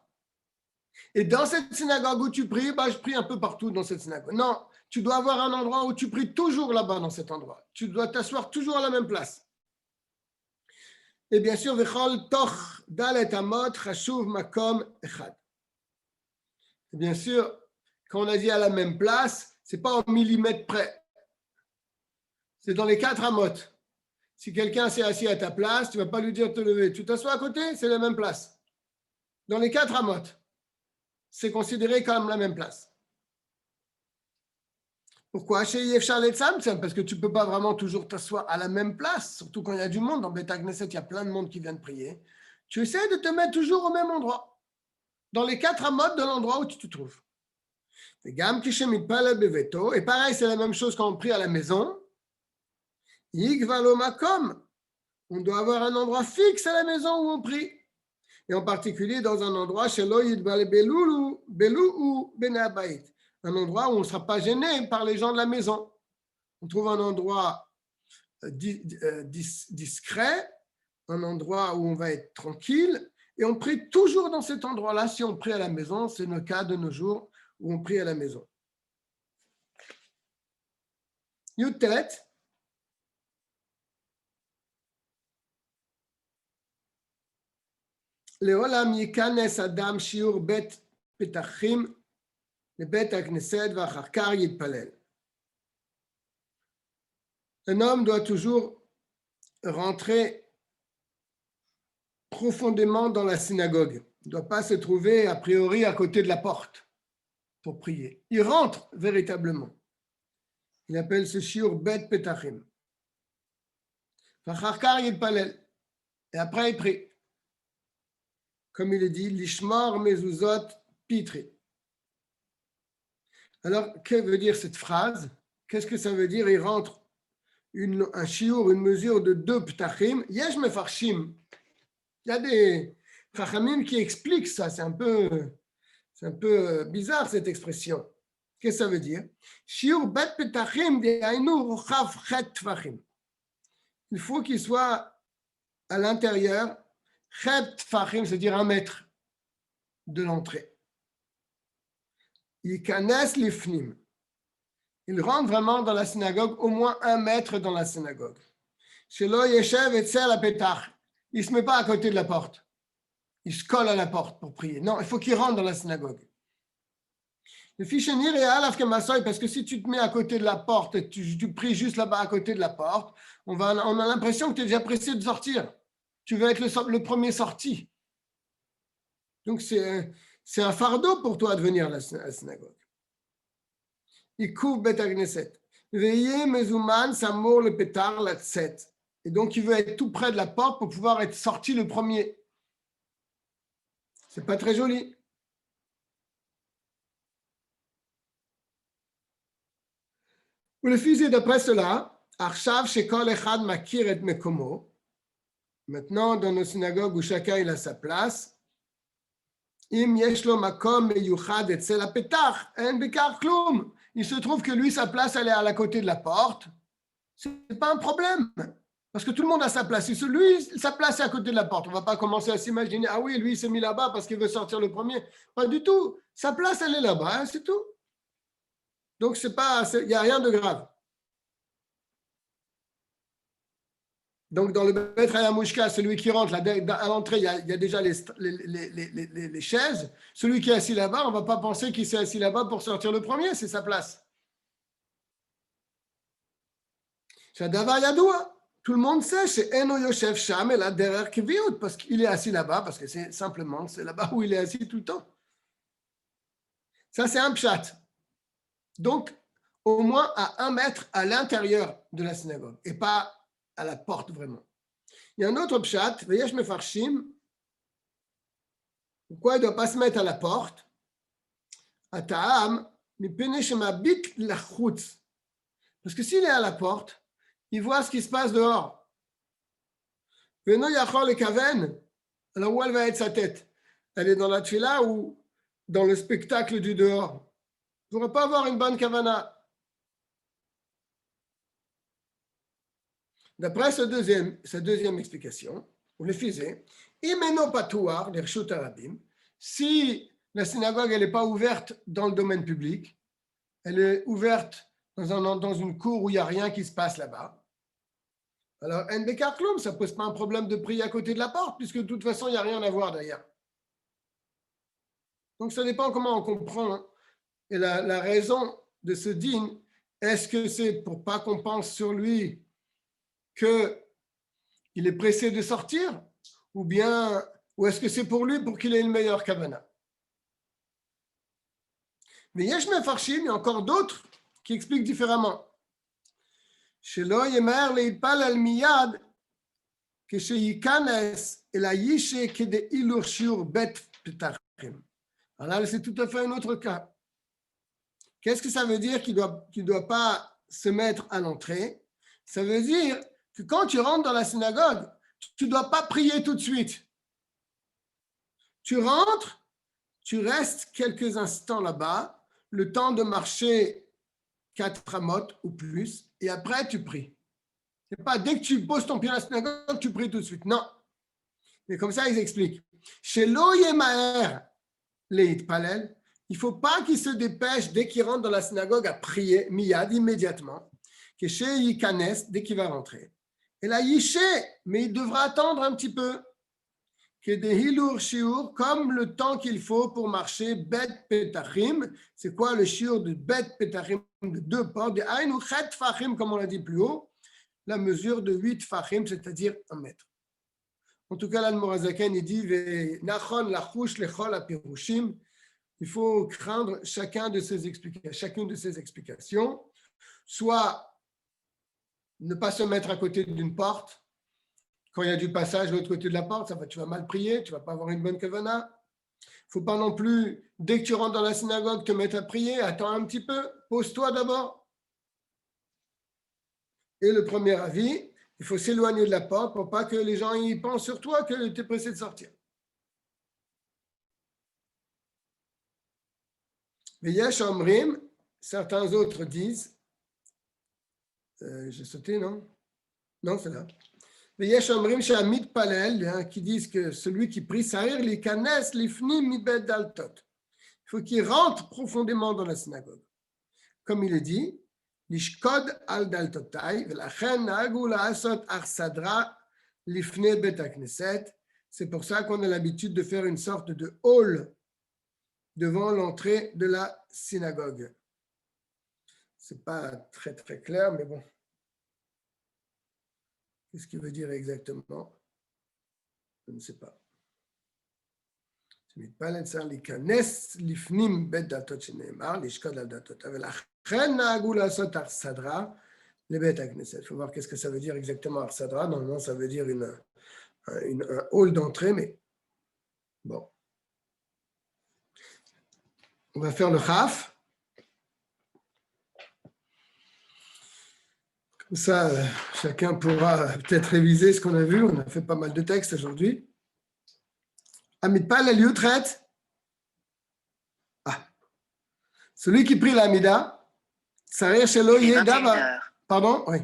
Et dans cette synagogue où tu pries, je prie un peu partout dans cette synagogue. Non, tu dois avoir un endroit où tu pries toujours là-bas dans cet endroit. Tu dois t'asseoir toujours à la même place. Et bien sûr, Vechol toch dalet amot chashuv makom echad. Bien sûr, quand on a dit à la même place, ce n'est pas en millimètres près. C'est dans les 4 amotes. Si quelqu'un s'est assis à ta place, tu ne vas pas lui dire de te lever. Tu t'assois à côté, c'est la même place. Dans les 4 amotes, c'est considéré comme la même place. Pourquoi? Parce que tu ne peux pas vraiment toujours t'asseoir à la même place, surtout quand il y a du monde. Dans Beth Knesset, il y a plein de monde qui vient de prier. Tu essaies de te mettre toujours au même endroit, dans les 4 amotes de l'endroit où tu te trouves. Et pareil, c'est la même chose quand on prie à la maison. On doit avoir un endroit fixe à la maison où on prie. Et en particulier dans un endroit un endroit où on ne sera pas gêné par les gens de la maison. On trouve un endroit discret, un endroit où on va être tranquille, et on prie toujours dans cet endroit-là. Si on prie à la maison, c'est le cas de nos jours où on prie à la maison. Yutet. לעולם ייכנס אדם שיעור בית פתחים לבית הכנסת ואחר כך יתפלל. Un homme doit toujours rentrer profondément dans la synagogue. Il ne doit pas se trouver a priori à côté de la porte pour prier. Il rentre véritablement. Il appelle ce shiur bet petachim. ואחר כך יתפלל. Et après il prie. Comme il est dit, l'ishmor mezuzot pitri. Alors, que veut dire cette phrase? Qu'est-ce que ça veut dire? Il rentre un shiur, une mesure de 2 ptachim. Yesh mefarshim. Il y a des chachamim qui expliquent ça. C'est un peu bizarre cette expression. Qu'est-ce que ça veut dire? Shiur bet petachim de'ainu rochav chet tfachim. Il faut qu'il soit à l'intérieur. Chet tfachim, c'est-à-dire 1 mètre de l'entrée. Yikanes lifnim. Il rentre vraiment dans la synagogue, au moins 1 mètre dans la synagogue. Shelo yeshev etzel apetach. Il ne se met pas à côté de la porte. Il se colle à la porte pour prier. Non, il faut qu'il rentre dans la synagogue. Le fichenir est alaf kemasoy, parce que si tu te mets à côté de la porte et tu pries juste là-bas à côté de la porte, on a l'impression que tu es déjà pressé de sortir. Tu veux être le premier sorti. Donc, c'est un fardeau pour toi de venir à la synagogue. Il couvre Bet Knesset. Veillez mezouman samour le pétard la tset. Et donc, il veut être tout près de la porte pour pouvoir être sorti le premier. C'est pas très joli. Ou le fusil d'après cela, Arshav shekol echad makir et mekomo. Maintenant, dans nos synagogues où chacun il a sa place, im yeshlo makom meyuchad etzel apetach en bekar klum. Il se trouve que lui, sa place, elle est à la côté de la porte. Ce n'est pas un problème, parce que tout le monde a sa place. Et lui, sa place est à côté de la porte. On ne va pas commencer à s'imaginer, ah oui, lui, il s'est mis là-bas parce qu'il veut sortir le premier. Pas du tout. Sa place, elle est là-bas, hein, c'est tout. Donc, il n'y a rien de grave. Donc, dans le Bet Hayamushka, celui qui rentre, à l'entrée, il y a déjà les chaises. Celui qui est assis là-bas, on ne va pas penser qu'il s'est assis là-bas pour sortir le premier, c'est sa place. Shadavar Yadoua, tout le monde sait, c'est Eno Yosef Sham et la derrière Kviut, parce qu'il est assis là-bas, parce que c'est simplement, c'est là-bas où il est assis tout le temps. Ça, c'est un pshat. Donc, au moins à 1 mètre à l'intérieur de la synagogue, et pas à la porte vraiment. Il y a un autre pshat, Veyesh Mefarshim, pourquoi il ne doit pas se mettre à la porte? Ata'am, mipene shemabit lachutz. Parce que s'il est à la porte, il voit ce qui se passe dehors. Veno yachol le kaven, alors où elle va être sa tête? Elle est dans la tfila ou dans le spectacle du dehors? Il ne pourra pas avoir une bonne kavana. D'après sa deuxième explication, on le faisait, imeno patouar, les reshut arabim, si la synagogue n'est pas ouverte dans le domaine public, elle est ouverte dans une cour où il n'y a rien qui se passe là-bas, alors NBK Klum, ça ne pose pas un problème de prier à côté de la porte, puisque de toute façon, il n'y a rien à voir d'ailleurs. Donc ça dépend comment on comprend. Hein. Et la raison de ce din, est-ce que c'est pour pas qu'on pense sur lui qu'il est pressé de sortir, ou est-ce que c'est pour lui pour qu'il ait une meilleure kavana? Mais Yesh Mefarshim, il y a encore d'autres qui expliquent différemment. Shelo yemer leitpal al miyad kesheyikanes el hayishe kede ilur shiur bet petachim. Alors là, c'est tout à fait un autre cas. Qu'est-ce que ça veut dire qu'il ne doit pas se mettre à l'entrée? Ça veut dire que quand tu rentres dans la synagogue, tu ne dois pas prier tout de suite. Tu rentres, tu restes quelques instants là-bas, le temps de marcher 4 amot ou plus, et après tu pries. Ce n'est pas dès que tu poses ton pied à la synagogue, tu pries tout de suite. Non. Mais comme ça, ils expliquent. Chez l'Oyemaer, Leit Palel, il ne faut pas qu'il se dépêche dès qu'il rentre dans la synagogue à prier, miyad, immédiatement, que chez Yikanes, dès qu'il va rentrer. Et là, Yishe, mais il devra attendre un petit peu. Que des hilur shiur, comme le temps qu'il faut pour marcher bet petachim. C'est quoi le shiur de bet petachim de 2 pas, de aïn ou chet fachim, comme on l'a dit plus haut, la mesure de 8 fachim, c'est-à-dire 1 mètre. En tout cas, l'Admorazaken, il dit nachon lachouch lechol apirushim. Il faut craindre chacune de ces explications, soit ne pas se mettre à côté d'une porte. Quand il y a du passage de l'autre côté de la porte, tu vas mal prier, tu ne vas pas avoir une bonne kavana. Il ne faut pas non plus, dès que tu rentres dans la synagogue, te mettre à prier, attends un petit peu, pose-toi d'abord. Et le premier avis, il faut s'éloigner de la porte pour pas que les gens y pensent sur toi que tu es pressé de sortir. Mais Yesh Omrim, certains autres disent, j'ai sauté, non? Non, c'est là. Mais Yesh Omrim Shamid Palel, qui disent que celui qui prie Sarir li kanes lifni mibed daltot. Il faut qu'il rentre profondément dans la synagogue. Comme il est dit, lishkod al daltotai, velachen nagu laasot arsadra lifne bet hakneset. C'est pour ça qu'on a l'habitude de faire une sorte de hall devant l'entrée de la synagogue. Ce n'est pas très très clair, mais bon. Qu'est-ce qu'il veut dire exactement? Je ne sais pas. Il faut voir qu'est-ce que ça veut dire exactement Arsadra. Normalement, ça veut dire un hall d'entrée, mais bon. On va faire le Chaf. Comme ça, chacun pourra peut-être réviser ce qu'on a vu. On a fait pas mal de textes aujourd'hui. Amidpal, la lieu traite. Celui qui prie l'Amida, Tsarir Shelo Yedava. Pardon? Oui.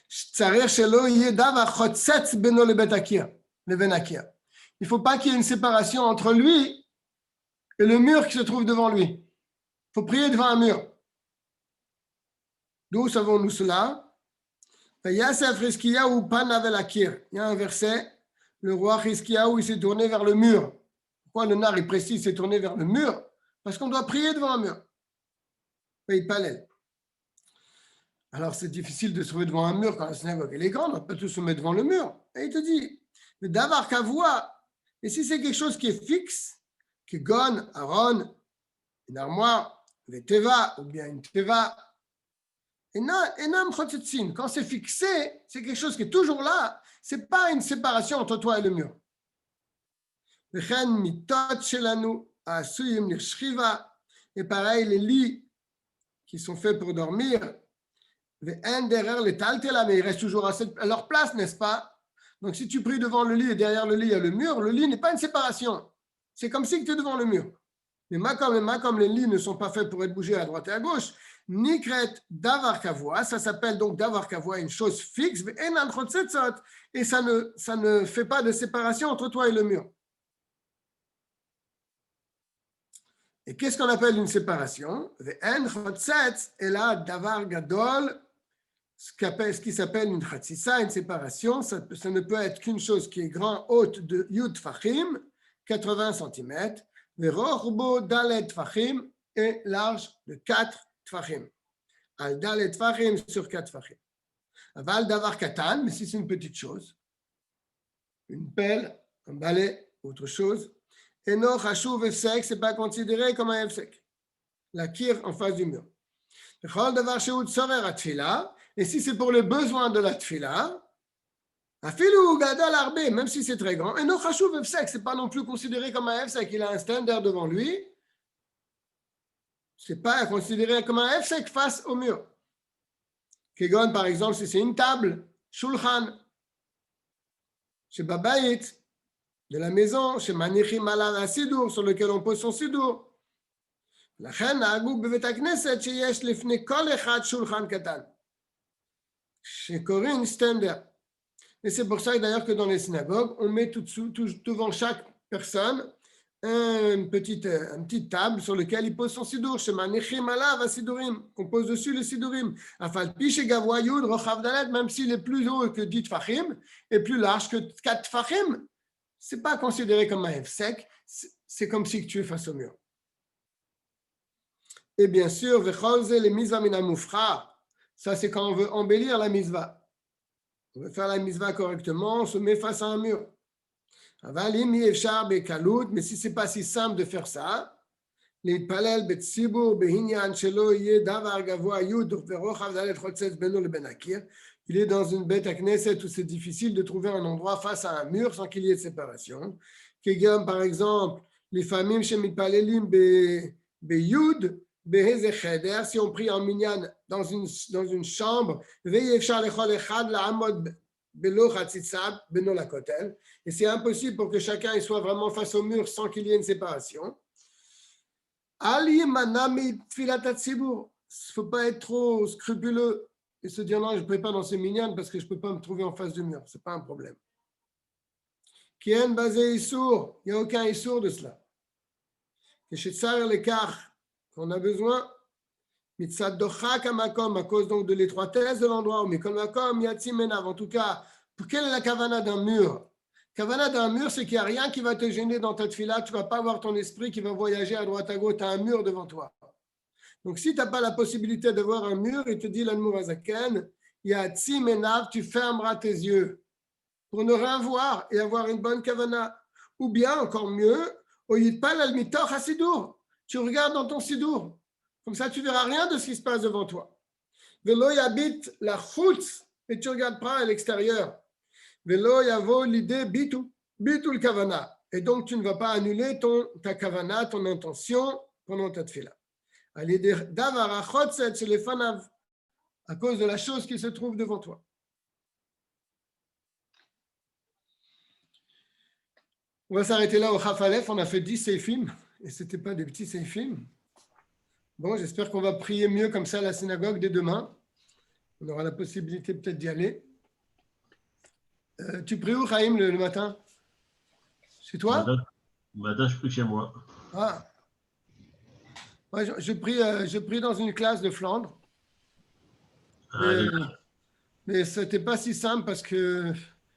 Tsarir Shelo Yedava Chotzetz Beno le Betakia. Le Benakia. Il ne faut pas qu'il y ait une séparation entre lui et le mur qui se trouve devant lui. Il faut prier devant un mur. D'où savons-nous cela? Yasef Hiskiyahu Panavel Akir. Il y a un verset, le roi Hiskiyahu, il s'est tourné vers le mur. Pourquoi le nar, il précise, s'est tourné vers le mur? Parce qu'on doit prier devant un mur. Il palais. Alors, c'est difficile de se trouver devant un mur quand la synagogue elle est grande, on peut tous se mettre devant le mur. Et il te dit, d'avoir qu'à voir. Et si c'est quelque chose qui est fixe, qui gon, Aaron, une armoire, les teva, ou bien une teva, quand c'est fixé, c'est quelque chose qui est toujours là, ce n'est pas une séparation entre toi et le mur. Et pareil, les lits qui sont faits pour dormir, mais ils restent toujours à leur place, n'est-ce pas? Donc si tu pries devant le lit et derrière le lit, il y a le mur, le lit n'est pas une séparation. C'est comme si tu es devant le mur. Mais comme les lits ne sont pas faits pour être bougés à droite et à gauche, Nikret davar kavua, ça s'appelle donc davar kavua, une chose fixe, et ça ne fait pas de séparation entre toi et le mur. Et qu'est-ce qu'on appelle une séparation? Et là, davar gadol, ce qui s'appelle une chatzissa, une séparation, ça ne peut être qu'une chose qui est grand, haute de yud fachim, 80 cm, verochbo dalet fachim, et large de 4 tfachim. Al dalet tfachim sur 4 tfachim. Aval davar katan, mais si c'est une petite chose, une pelle, un balai, autre chose, et non chashuv efsek, c'est pas considéré comme un efsek. La kir en face du mur. Chol davar sheut sorer atfila, et si c'est pour le besoin de la tfila, afilu gadol arbe, même si c'est très grand, et non chashuv efsek, c'est pas non plus considéré comme un efsek, il a un standard devant lui. Ce n'est pas considéré comme un efsek face au mur. Kegon, par exemple, si c'est une table, shulchan, chez Babaït, de la maison, chez Manichim ala Sidour, sur lequel on pose son Sidour. לכן נהגו בבית הכנסת שיש לפני כל אחד שולחן קטן. שקוראים סטנדר. Et c'est pour ça d'ailleurs que dans les synagogues, on met tout devant chaque personne une petite table sur laquelle il pose son sidour. On pose dessus le sidurim. Même s'il est plus haut que 10 tfachim et plus large que 4 tfachim, ce n'est pas considéré comme un hefsek, c'est comme si tu es face au mur. Et bien sûr, les mitzvah min hamufcha, ça c'est quand on veut embellir la mitzvah. On veut faire la mitzvah correctement, on se met face à un mur. Mais si ce n'est pas si simple de faire ça, il est dans une bête à Knesset où c'est difficile de trouver un endroit face à un mur sans qu'il y ait de séparation. Par exemple, les familles chez Mitpalelim Beyud, si on prie en minyan dans une chambre, et c'est impossible pour que chacun soit vraiment face au mur sans qu'il y ait une séparation. Il ne faut pas être trop scrupuleux et se dire non, je ne prie pas dans ce minyan parce que je ne peux pas me trouver en face du mur. Ce n'est pas un problème. Il n'y a aucun issour de cela. On a besoin à cause donc de l'étroitesse de l'endroit, mais comme en tout cas, quelle est la kavana d'un mur? Kavana d'un mur, c'est qu'il n'y a rien qui va te gêner dans ta tefila, tu ne vas pas avoir ton esprit qui va voyager à droite à gauche, tu as un mur devant toi. Donc si tu n'as pas la possibilité de voir un mur, il te dit l'Admour Hazaken, tu fermeras tes yeux pour ne rien voir et avoir une bonne kavana. Ou bien, encore mieux, tu regardes dans ton sidour. Comme ça, tu ne verras rien de ce qui se passe devant toi. Velo habite la chutz, et tu ne regardes pas à l'extérieur. Velo yavo l'idée bitul kavana. Et donc, tu ne vas pas annuler ta kavana, ton intention pendant ta tefila. À cause de la chose qui se trouve devant toi. On va s'arrêter là au Chafalef. On a fait 10 seifim, et ce n'était pas des petits seifim. Bon, j'espère qu'on va prier mieux comme ça à la synagogue dès demain. On aura la possibilité peut-être d'y aller. Tu pries où, Chaim, le matin? Chez toi?
Le matin, je prie chez moi.
Ah. Ouais, je prie dans une classe de Flandre. Mais ce n'était pas si simple parce que